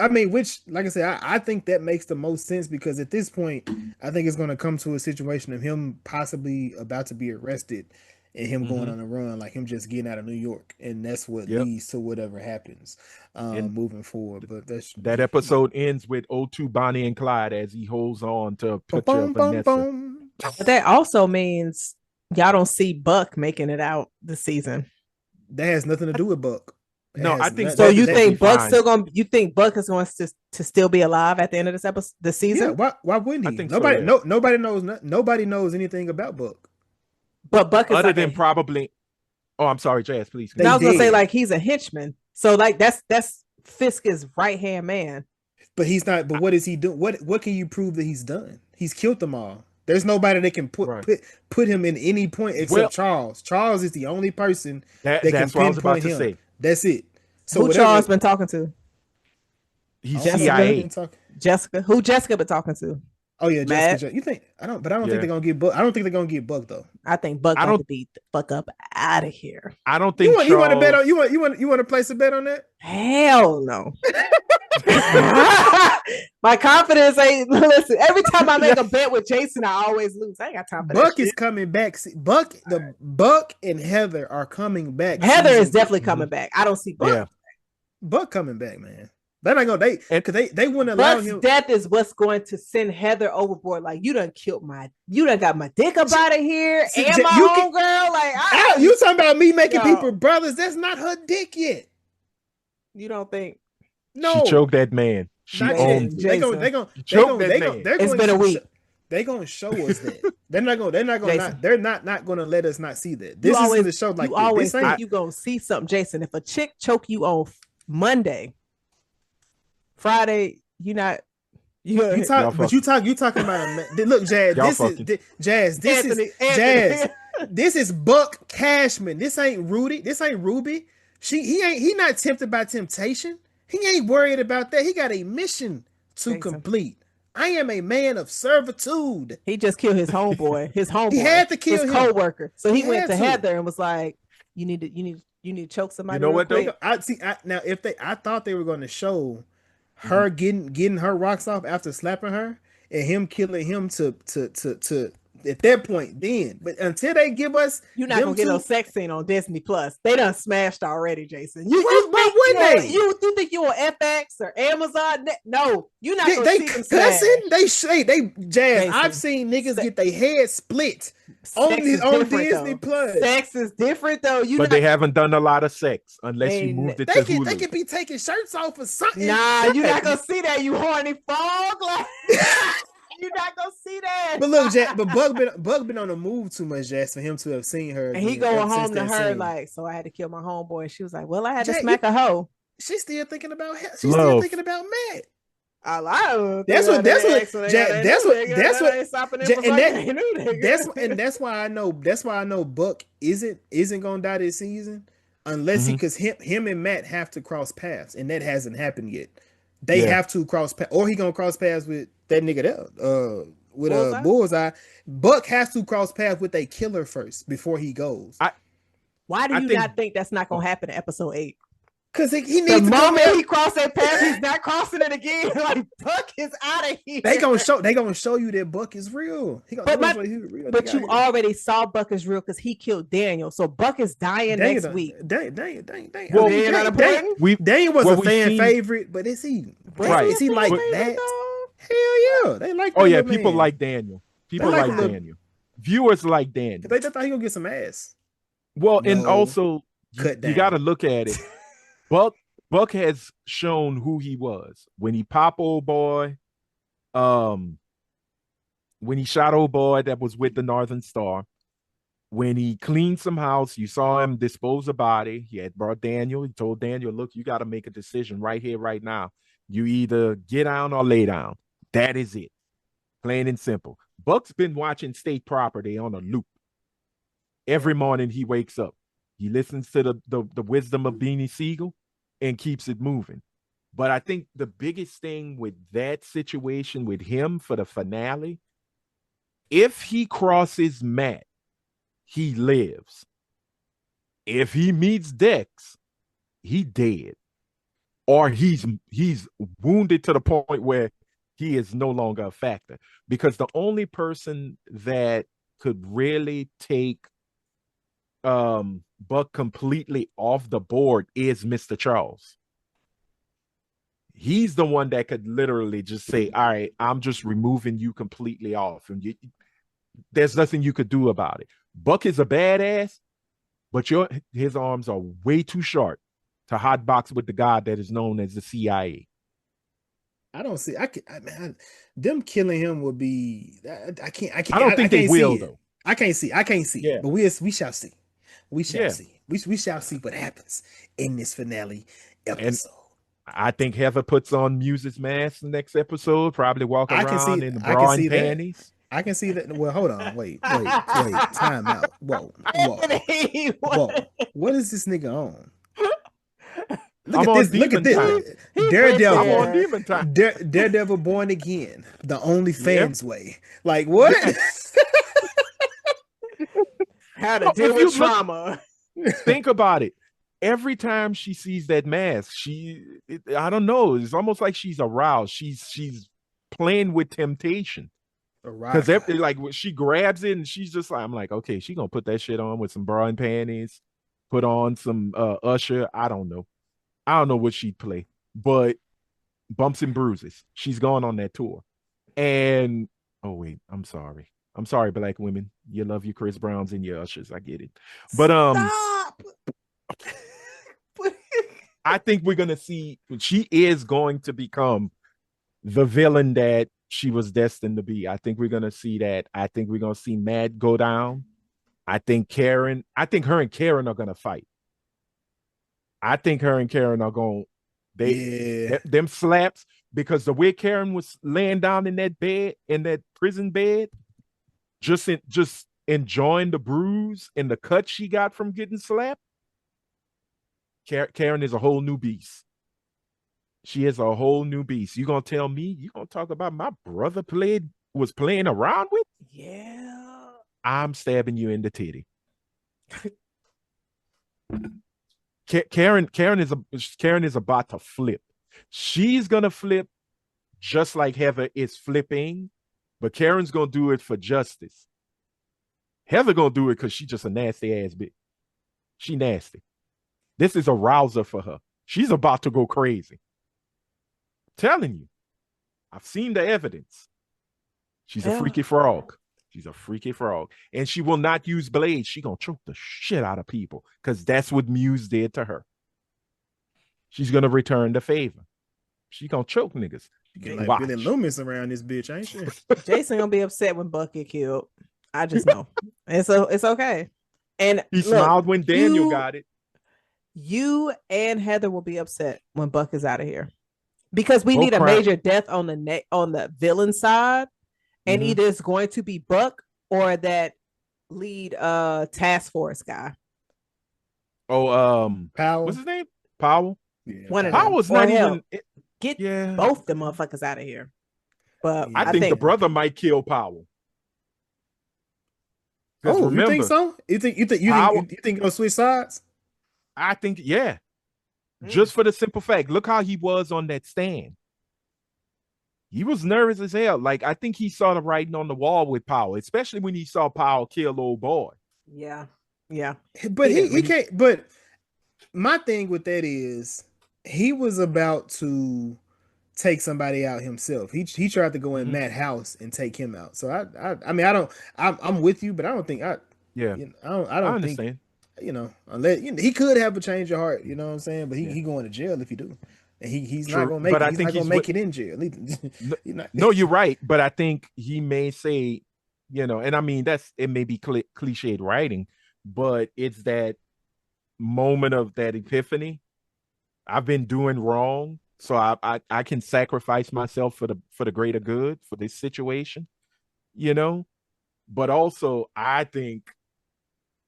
like I said, I think that makes the most sense, because at this point, I think it's going to come to a situation of him possibly about to be arrested, and him going on a run, like him just getting out of New York, and that's what leads to whatever happens moving forward. But that episode ends with O2 Bonnie and Clyde as he holds on to a picture of Vanessa. But that also means y'all don't see Buck making it out this season. That has nothing to do with Buck. No, I think so. You think Buck's still gonna? You think Buck is going to still be alive at the end of this episode, this season? Yeah, why wouldn't he? I think nobody knows. Nobody knows anything about Buck. But Buck is other than probably. Oh, I'm sorry, Jazz. Please. I was gonna say like he's a henchman. So like that's Fisk's right hand man. But he's not. But what is he doing? What can you prove that he's done? He's killed them all. There's nobody that can put him in any point except Charles. Charles is the only person that can pinpoint him. Say. That's it. So who Charles been talking to? He's CIA. Jessica. Who Jessica been talking to? Oh yeah, Jessica. You think? I don't think they're gonna get Buck. I don't think they're gonna get Buck though. I think Buck got to be the fuck up out of here. I don't think you want to bet on you want to place a bet on that? Hell no. My confidence ain't. Listen, every time I make a bet with Jason, I always lose. I ain't got time for that. Buck is coming back. Buck and Heather are coming back. Heather is definitely coming back. I don't see Buck. Yeah. Buck coming back, man. They're not gonna because they wouldn't allow Buck's him. death is what's going to send Heather overboard. Like you done got my dick up out of here, and my homegirl. Like you talking about me making people brothers? That's not her dick yet. You don't think? No, she choked that man. She owned. It's been a week. They're gonna show us that. They're not gonna let us not see that. This is the show. Like you always think you gonna see something, Jason. If a chick choke you on Monday, Friday, you talking about a man. Look, Jazz. This is Buck Cashman. This ain't Rudy. This ain't Ruby. He not tempted by temptation. He ain't worried about that. He got a mission to complete. I am a man of servitude. He just killed his homeboy. He had to kill his coworker. So he went to Heather and was like, "You need to choke somebody." You know what though? I thought they were going to show her getting her rocks off after slapping her, and him killing him to at that point then. But until they give us, you're not gonna get no sex scene on Disney Plus. They done smashed already, Jason. Why wouldn't they? You think you on FX or Amazon? No, you're not gonna they see them cussing. They Jazz. Jason, I've seen niggas get their head split on Disney Plus. Sex is different though. They haven't done a lot of sex unless you moved it to Hulu. They could be taking shirts off or something. Nah, you're not gonna see that. You horny frog. Like you're not gonna see that. But look, Buck been on the move too much, Jazz, for him to have seen her. And he going home to her like, so I had to kill my homeboy. And she was like, well, I had to smack a hoe. She's still thinking about Matt. That's why I know Buck isn't gonna die this season unless because him and Matt have to cross paths, and that hasn't happened yet. They have to cross paths, or he gonna cross paths with that nigga there, with a Bullseye. Buck has to cross paths with a killer first before he goes. Why do you not think that's not gonna happen in episode 8? Because he needs the moment he crossed that path, he's not crossing it again. Like Buck is out of here. They gonna show you that Buck is real. But you already saw Buck is real because he killed Daniel. So Buck is dying next week. Dang. Well, Daniel was a fan favorite, but is he like that? Hell yeah, they like. Oh yeah, people like Daniel. People like Daniel. Viewers like Daniel. They thought he gonna get some ass. Well, and also you got to look at it. Buck has shown who he was when he popped old boy, when he shot old boy that was with the Northern Star, when he cleaned some house. You saw him dispose a body. He had brought Daniel. He told Daniel, "Look, you got to make a decision right here, right now. You either get down or lay down. That is it, plain and simple." Buck's been watching State Property on a loop. Every morning he wakes up. He listens to the wisdom of Beanie Siegel and keeps it moving. But I think the biggest thing with that situation with him for the finale, if he crosses Matt, he lives. If he meets Dex, he dead. Or he's wounded to the point where he is no longer a factor. Because the only person that could really take Buck completely off the board is Mr. Charles. He's the one that could literally just say, all right, I'm just removing you completely off. And there's nothing you could do about it. Buck is a badass, but his arms are way too short to hotbox with the guy that is known as the CIA. I don't see. Them killing him would be. I can't. I don't think they will though. I can't see. Yeah. But we shall see. We shall see. We shall see what happens in this finale episode. And I think Heather puts on Muse's mask next episode. Probably walk around in the bra and panties. I can see that. Well, hold on. Wait. Time out. Whoa. What is this nigga on? Look at this. Daredevil. I'm on demon time. Daredevil Born Again. The OnlyFans way. Like what? How to deal with trauma. Think about it. Every time she sees that mask, I don't know. It's almost like she's aroused. She's playing with temptation. Because like when she grabs it and she's just like, I'm like, okay, she's gonna put that shit on with some bra and panties, put on some Usher. I don't know what she'd play, but bumps and bruises. She's gone on that tour. And oh wait, I'm sorry, black women. You love your Chris Browns and your Ushers. I get it. But Stop. I think we're gonna see she is going to become the villain that she was destined to be. I think we're gonna see that. I think we're gonna see Matt go down. I think her and Karen are gonna fight. I think her and Karen are going them slaps, because the way Karen was laying down in that bed, in that prison bed, just enjoying the bruise and the cut she got from getting slapped. Karen is a whole new beast. She is a whole new beast. You gonna tell me? You gonna talk about my brother was playing around with? Yeah. I'm stabbing you in the titty. Karen is about to flip. She's gonna flip just like Heather is flipping, but Karen's gonna do it for justice. Heather gonna do it because she's just a nasty ass bitch. She nasty. This is a rouser for her. She's about to go crazy. I'm telling you, I've seen the evidence. She's a freaky frog. She's a freaky frog. And she will not use blades. She gonna choke the shit out of people because that's what Muse did to her. She's gonna return the favor. She gonna choke niggas. Like Billy Loomis around this bitch, ain't she? Jason gonna be upset when Buck get killed. I just know. And so it's okay. And he smiled when Daniel got it. You and Heather will be upset when Buck is out of here, because we need a major death on the villain side, and either it's going to be Buck or that lead task force guy. Oh, Powell. What's his name? Powell. Yeah, one of Powell's them. not even. Get both the motherfuckers out of here. But I think the brother might kill Powell. Oh, remember, you think so? You think he'll switch sides? I think, just for the simple fact, look how he was on that stand. He was nervous as hell. Like, I think he saw the writing on the wall with Powell, especially when he saw Powell kill old boy. Yeah. But he can't. But my thing with that is he was about to take somebody out himself. He tried to go in Matt's house and take him out. So I'm with you, but I don't think I don't understand. think. Unless he could have a change of heart, you know what I'm saying? But he going to jail if he do, and he's not gonna make it. He's not gonna make it in jail. No, you're right. But I think he may say, and I mean it may be cliched writing, but it's that moment of that epiphany. I've been doing wrong, so I can sacrifice myself for the greater good for this situation, But also, I think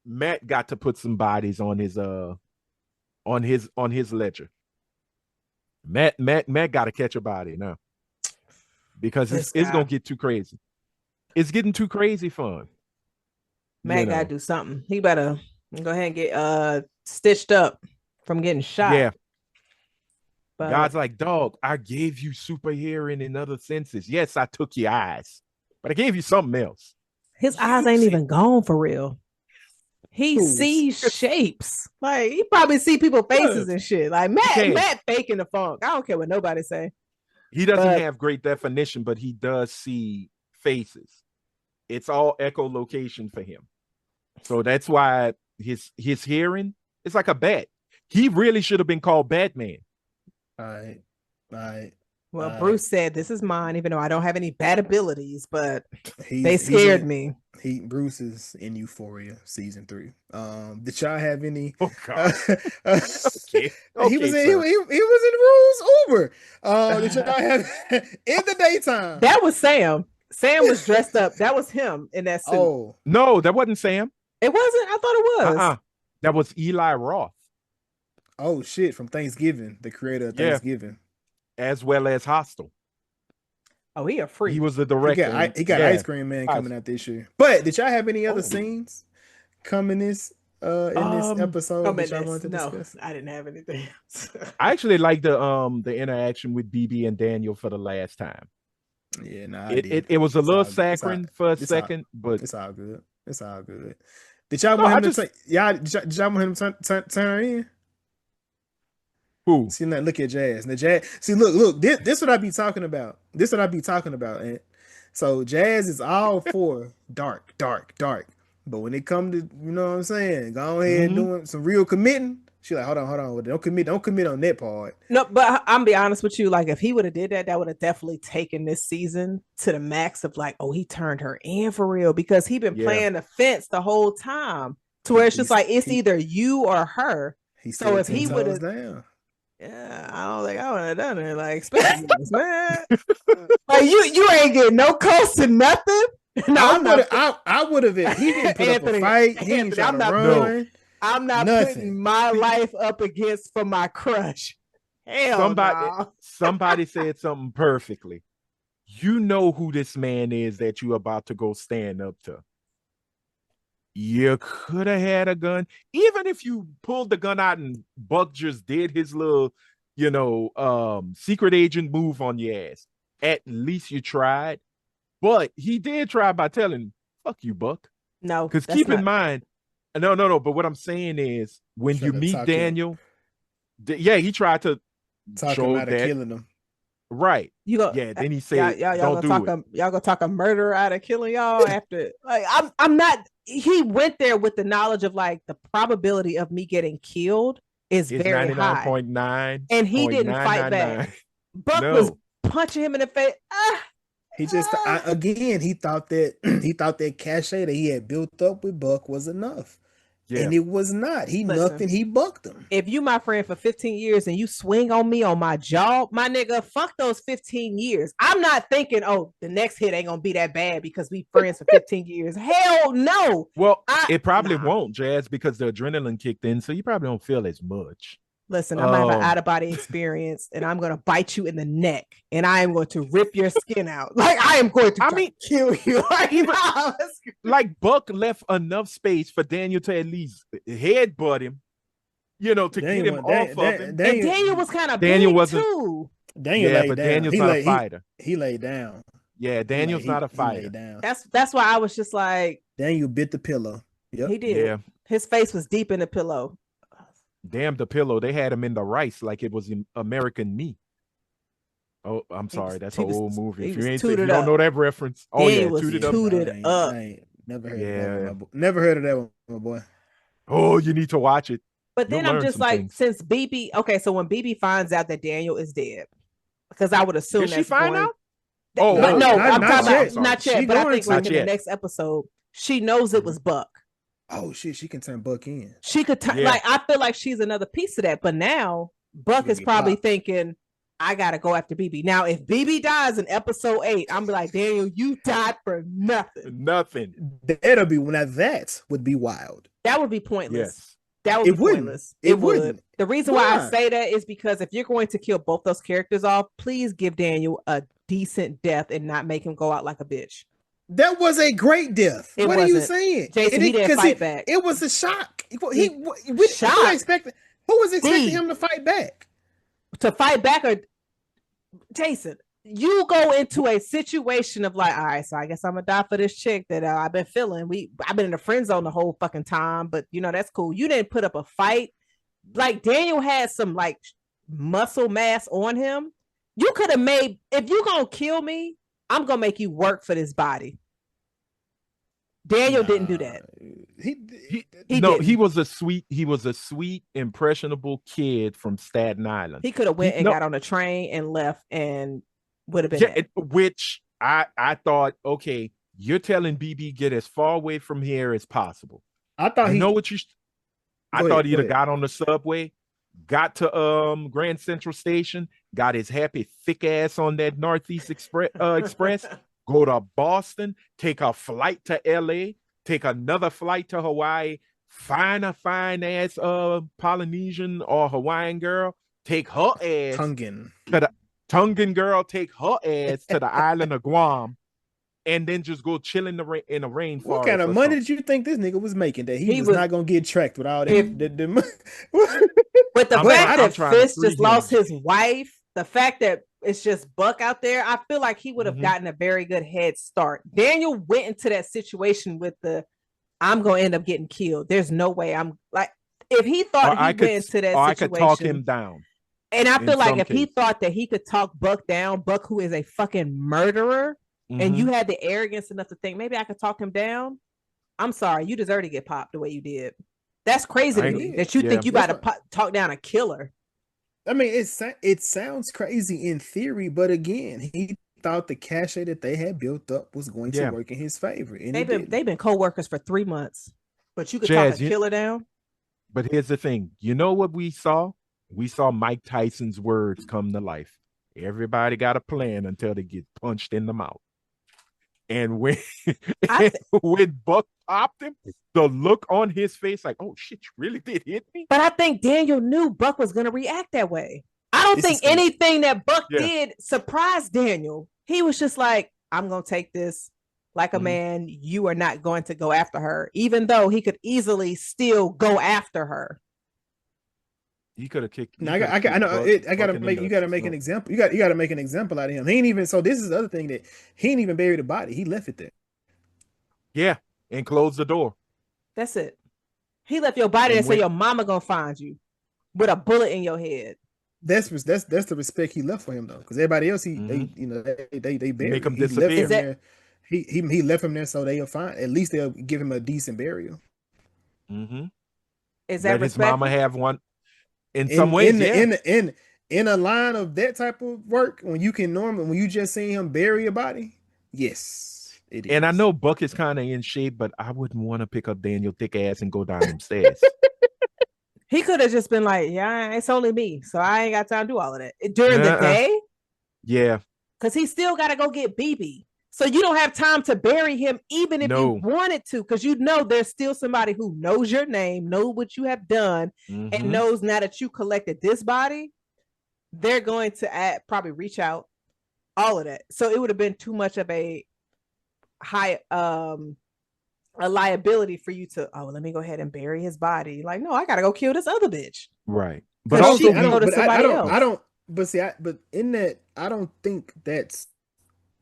Matt got to put some bodies on his ledger. Matt got to catch a body now, because it's gonna get too crazy. It's getting too crazy fun. Matt gotta do something. He better go ahead and get stitched up from getting shot. Yeah. But God's like, dog, I gave you super hearing in other senses. Yes, I took your eyes, but I gave you something else. His eyes ain't even gone for real. He sees shapes. Like he probably see people's faces and shit. Like Matt faking the funk. I don't care what nobody say. He doesn't have great definition, but he does see faces. It's all echolocation for him. So that's why his hearing is like a bat. He really should have been called Batman. All right. Well, Bruce said, "This is mine," even though I don't have any bad abilities, but they scared me. Bruce is in Euphoria season 3. Did y'all have any? Oh God! Okay, he was in Rule's Uber. Did y'all have in the daytime? That was Sam. Sam was dressed up. That was him in that suit. Oh no, that wasn't Sam. It wasn't. I thought it was. That was Eli Roth. Oh shit! From Thanksgiving, the creator of Thanksgiving, as well as Hostel. Oh, he a freak. He was the director. He got Ice Cream Man coming out this year. But did y'all have any other scenes coming this episode that y'all wanted to discuss? I didn't have anything. I actually like the interaction with BB and Daniel for the last time. Yeah, it was a little saccharine for a second, but it's all good. It's all good. Did y'all want him to turn her in? Who? See, now look at Jazz. Now Jazz. See, look. This what I be talking about. And so Jazz is all for dark. But when it come to, you know what I'm saying, go ahead and doing some real committing. She like, hold on. Don't commit on that part. No, but I'm be honest with you. Like, if he would have did that, that would have definitely taken this season to the max of like, oh, he turned her in for real, because he been playing the fence the whole time to where it's just like it's either you or her. So if he would have, I don't think I would have done it. Like, especially this, man. Like you ain't getting no close to nothing. No, I would have. He didn't put up a fight. He didn't try to run. I'm not putting my life up against for my crush. Hell somebody said something perfectly. You know who this man is that you about to go stand up to. You could have had a gun. Even if you pulled the gun out and Buck just did his little, secret agent move on your ass. At least you tried. But he did try by telling, fuck you, Buck. No. Because keep in mind, no. But what I'm saying is, when you meet Daniel, he tried to show that killing him. Right. Then he said, "Don't do it." Y'all gonna talk a murderer out of killing y'all after? Like, I'm not. He went there with the knowledge of like the probability of me getting killed is very high, 99.9, and he didn't fight back. Buck was punching him in the face. He just he thought that cachet that he had built up with Buck was enough. Yeah. And it was not. He bucked him. If you my friend for 15 years and you swing on me on my jaw, my nigga, fuck those 15 years. I'm not thinking, oh, the next hit ain't gonna be that bad because we friends for 15 years. Hell no. Well, it probably won't, Jazz, because the adrenaline kicked in, so you probably don't feel as much. Listen, I'm gonna have an out-of-body experience, and I'm gonna bite you in the neck, and I am going to rip your skin out. Like, I am going to kill you. Like, Buck left enough space for Daniel to at least headbutt him, to get him off of him. And Daniel was kind of big, too. Daniel's not a fighter. He laid down. Yeah, Daniel's not a fighter. That's why I was just like... Daniel bit the pillow. Yep. He did. Yeah. His face was deep in the pillow. Damn the pillow. They had him in the rice like it was in American Me. Oh, I'm sorry. That's an old movie. If you don't know that reference. Oh, yeah. Tooted up. Never heard of that one, my boy. Oh, you need to watch it. But then I'm just like, since BB, so when BB finds out that Daniel is dead, because I would assume did she find out? Oh, no, I'm talking about not yet. But I think like in the next episode, she knows it was Buck. Oh shit, she can turn Buck in. She could turn I feel like she's another piece of that. But now Buck is probably thinking, I gotta go after BB. Now, if BB dies in episode 8, I'm be like, Daniel, you died for nothing. Nothing. That'll be that would be wild. That would be pointless. Yes. That would be pointless. It would. The reason why I say that is because if you're going to kill both those characters off, please give Daniel a decent death and not make him go out like a bitch. That was a great death. What are you saying? Jason, he didn't fight back. It was a shock. Who was expecting him to fight back? To fight back, or Jason? you go into a situation of like, all right, so I guess I'm gonna die for this chick that I've been feeling. I've been in the friend zone the whole fucking time, but that's cool. You didn't put up a fight. Like Daniel had some like muscle mass on him. You could have made, if you gonna kill me, I'm gonna make you work for this body. Daniel didn't do that. He was a sweet, impressionable kid from Staten Island. He could have went and got on a train and left and would have been which I thought, okay, you're telling BB get as far away from here as possible. I thought he'd have got on the subway, got to Grand Central Station, got his happy thick ass on that Northeast Express, go to Boston, take a flight to LA, take another flight to Hawaii, find a fine ass Polynesian or Hawaiian girl, take her ass Tongan girl, take her ass to the island of Guam, and then just go chill in the rainforest. What kind of money did you think this nigga was making that he was not gonna get tracked with all that? But the fact that Fisk just lost his wife, the fact that it's just Buck out there, I feel like he would have gotten a very good head start. Daniel went into that situation with I'm gonna end up getting killed. There's no way I'm like, if he thought he went into that situation, I could talk him down. And I feel like if he thought that he could talk Buck down, Buck, who is a fucking murderer, and you had the arrogance enough to think maybe I could talk him down, I'm sorry, you deserve to get popped the way you did. That's crazy to me that you think you got to talk down a killer. I mean, it sounds crazy in theory, but again, he thought the cachet that they had built up was going to work in his favor. And they've been co-workers for 3 months, but you could talk a killer down. But here's the thing. You know what we saw? We saw Mike Tyson's words come to life. Everybody got a plan until they get punched in the mouth. And when Buck popped him, the look on his face, like, oh shit, you really did hit me? But I think Daniel knew Buck was going to react that way. I don't think anything that Buck did surprised Daniel. He was just like, I'm going to take this like a man. You are not going to go after her, even though he could easily still go after her. He could have kicked. You gotta make an example. You got to make an example out of him. He ain't even. So this is the other thing, that he ain't even buried the body. He left it there. Yeah, and closed the door. That's it. He left your body and said your mama gonna find you with a bullet in your head. That's the respect he left for him though, because everybody else they buried. Make him disappear. He left him there so they'll find. At least they'll give him a decent burial. Mm-hmm. Is that let his mama have one? In some ways, in a line of that type of work, when you just see him bury a body, yes, it is. And I know Buck is kind of in shape, but I wouldn't want to pick up Daniel thick ass and go down them stairs. He could have just been like, yeah, it's only me, so I ain't got time to do all of that during the day. Yeah, because he still got to go get BB. So you don't have time to bury him, even if you wanted to, because there's still somebody who knows your name, knows what you have done, and knows now that you collected this body, they're going to probably reach out, all of that. So it would have been too much of a high a liability for you to, let me go ahead and bury his body. Like, no, I gotta go kill this other bitch. Right. But also, in that, I don't think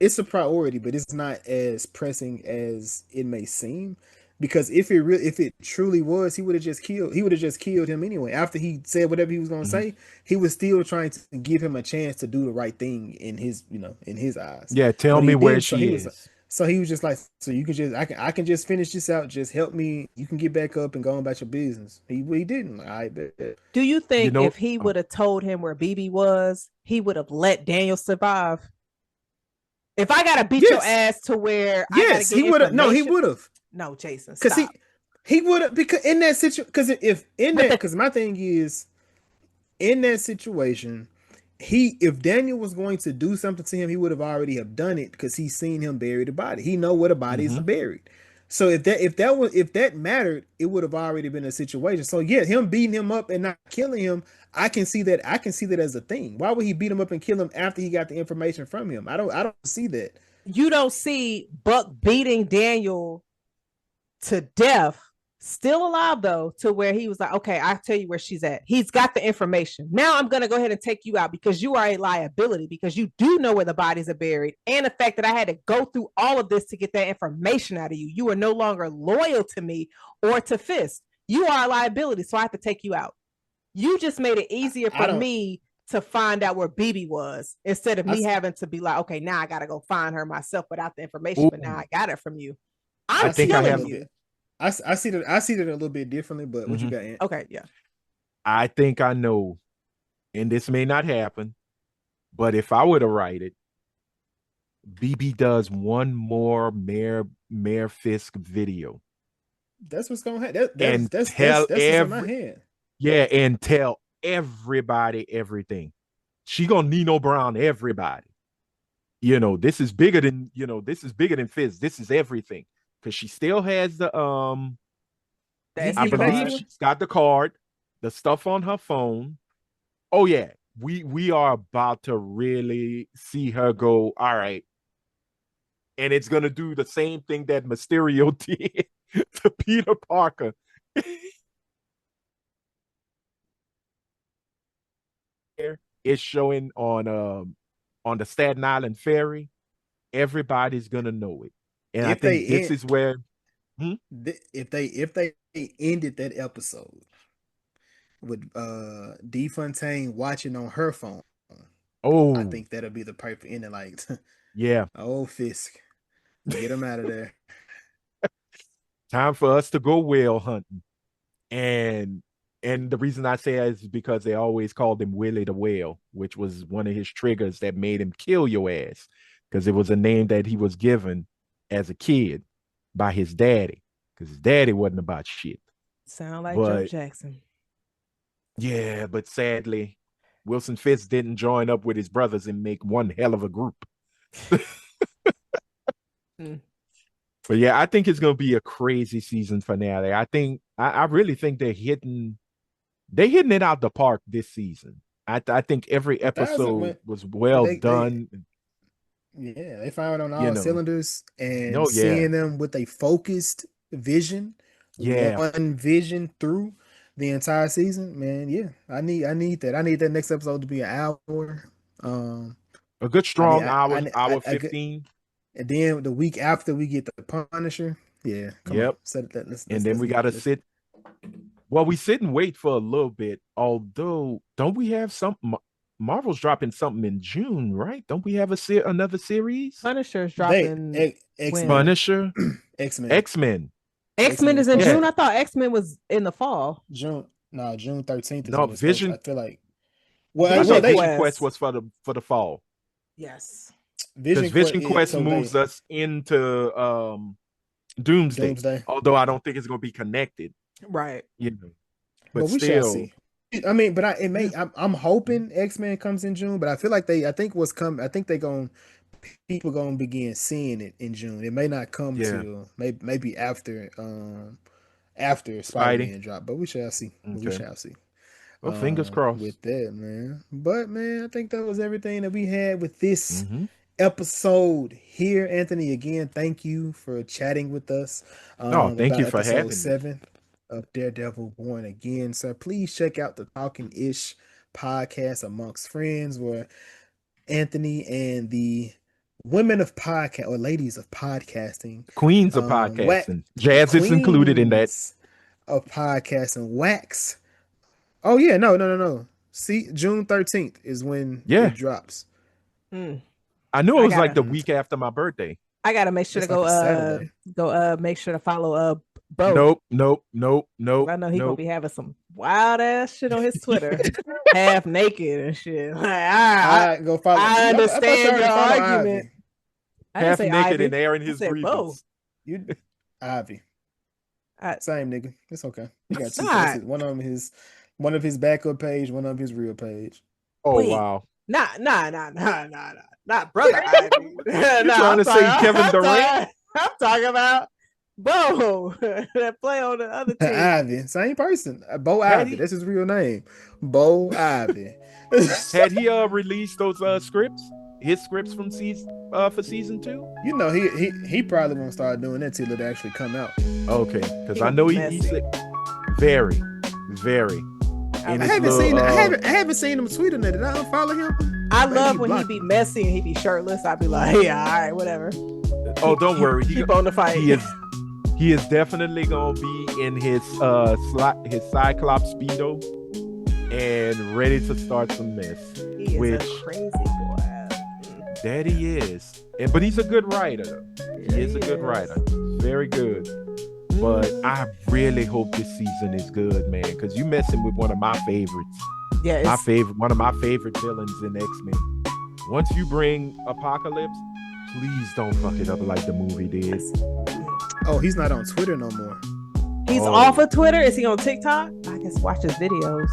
it's a priority, but it's not as pressing as it may seem, because if it truly was, he would have just killed him anyway. After he said whatever he was going to say, he was still trying to give him a chance to do the right thing in his eyes. Yeah, tell me where she is. So he was just like, so you can just, I can just finish this out. Just help me. You can get back up and go on about your business. He didn't. Do you think if he would have told him where BB was, he would have let Daniel survive? If I gotta beat your ass to where he would have. No, he would have. No, Jason, because he would have, because in that situation. Because my thing is, in that situation, if Daniel was going to do something to him, he would have already have done it, because he's seen him bury the body. He know where the body is buried. So if that mattered, it would have already been a situation. So yeah, him beating him up and not killing him, I can see that as a thing. Why would he beat him up and kill him after he got the information from him? I don't see that. You don't see Buck beating Daniel to death Still alive though, to where he was like, okay, I'll tell you where she's at. He's got the information. Now I'm going to go ahead and take you out because you are a liability, because you do know where the bodies are buried. And the fact that I had to go through all of this to get that information out of you. You are no longer loyal to me or to Fisk. You are a liability, so I have to take you out. You just made it easier for me to find out where BB was, instead of me having to be like, okay, now I got to go find her myself without the information. Ooh. But now I got it from you. I think I have you. I see that a little bit differently, but what you got? Ant? Okay, yeah. I think I know, and this may not happen, but if I were to write it, BB does one more Mayor Fisk video. That's what's gonna happen. That's what's in my hand. Yeah, and tell everybody everything. She gonna Nino Brown everybody. This is bigger than Fisk. This is everything. Because she still has the I believe she's got the card, the stuff on her phone. Oh yeah, we are about to really see her go, all right. And it's gonna do the same thing that Mysterio did to Peter Parker. It's showing on the Staten Island ferry. Everybody's gonna know it. And I think this is where if they ended that episode with D Fontaine watching on her phone, I think that'll be the perfect ending. Like, yeah, Fisk, get him out of there. Time for us to go whale hunting, and the reason I say that is because they always called him Willie the Whale, which was one of his triggers that made him kill your ass, because it was a name that he was given as a kid by his daddy, because his daddy wasn't about shit. Sound like Joe Jackson. Yeah, but sadly, Wilson Fisk didn't join up with his brothers and make one hell of a group. But yeah, I think it's gonna be a crazy season finale. I really think they're hitting it out the park this season. I think every episode was well done. Yeah, they fired on all cylinders, and seeing them with a focused vision, one vision through the entire season, man. Yeah, I need that. I need that next episode to be an hour. A good strong hour 15. And then the week after we get the Punisher. Yeah, come on. And then we gotta sit. Well, we sit and wait for a little bit. Although, don't we have something? Marvel's dropping something in June, right? Don't we have another series? Punisher's dropping. Punisher, X-Men. X-Men is in June. I thought X-Men was in the fall. June 13th. No, Vision. I feel like. Vision Quest was for the fall. Yes. Vision Quest moves us into Doomsday. Although I don't think it's going to be connected. Right. But we shall see. I mean, but I'm hoping X-Men comes in June, but I feel like people gonna begin seeing it in June. It may not come till maybe after Spider-Man drop, but we shall see. Okay. We shall see. Well, fingers crossed with that, man. But man, I think that was everything that we had with this episode here. Anthony, again, thank you for chatting with us. Thank you for having 7 me. Of Daredevil Born Again. So please check out the Talkin-ish podcast amongst friends, where Anthony and the women of podcast, or ladies of podcasting, queens of podcasting, Jazz is included in that, of podcasting, wax. Oh yeah, no. See, June 13th is when it drops. I knew it was like the week after my birthday. I gotta make sure to go make sure to follow Bo. Nope. I know he gonna be having some wild ass shit on his Twitter, half naked and shit. Like, I understand your argument. Half naked and airing his grievance. Ivy. Same nigga. It's okay. He got two faces. One of his backup page, one of his real page. Oh wow. Nah. Not brother Ivy. Trying to say Kevin Durant? I'm talking about Bo that play on the other team. Ivy, same person. Bo Ivy. That's his real name. Bo Ivy. Had he released those scripts? his scripts from season for season 2? You know, he probably won't start doing that till it actually come out. Okay, because I know he said very. I haven't seen him tweeting it. Did I unfollow him? I love when he be messy and he be shirtless. I'd be like, yeah, all right, whatever. Oh, don't worry. Keep on the fight. He is definitely gonna be in his Cyclops speedo and ready to start some mess. He is a crazy boy. That he is. But he's a good writer. He is a good writer. Very good. But I really hope this season is good, man, because you messing with one of my favorites. Yeah, one of my favorite villains in X-Men. Once you bring Apocalypse, please don't fuck it up like the movie did. Oh, he's not on Twitter no more. He's off of Twitter? Is he on TikTok? I just watch his videos.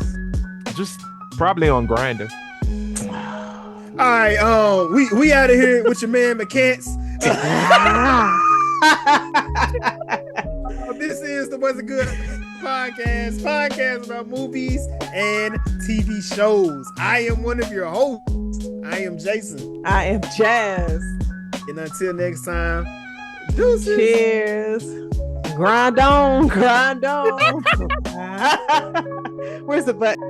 Just probably on Grindr. All right, we out of here with your man McCants. This is the What's a Good podcast about movies and TV shows. I am one of your hosts. I am Jason. I am Jazz. And until next time, deuces. Cheers. Grind on. Where's the button?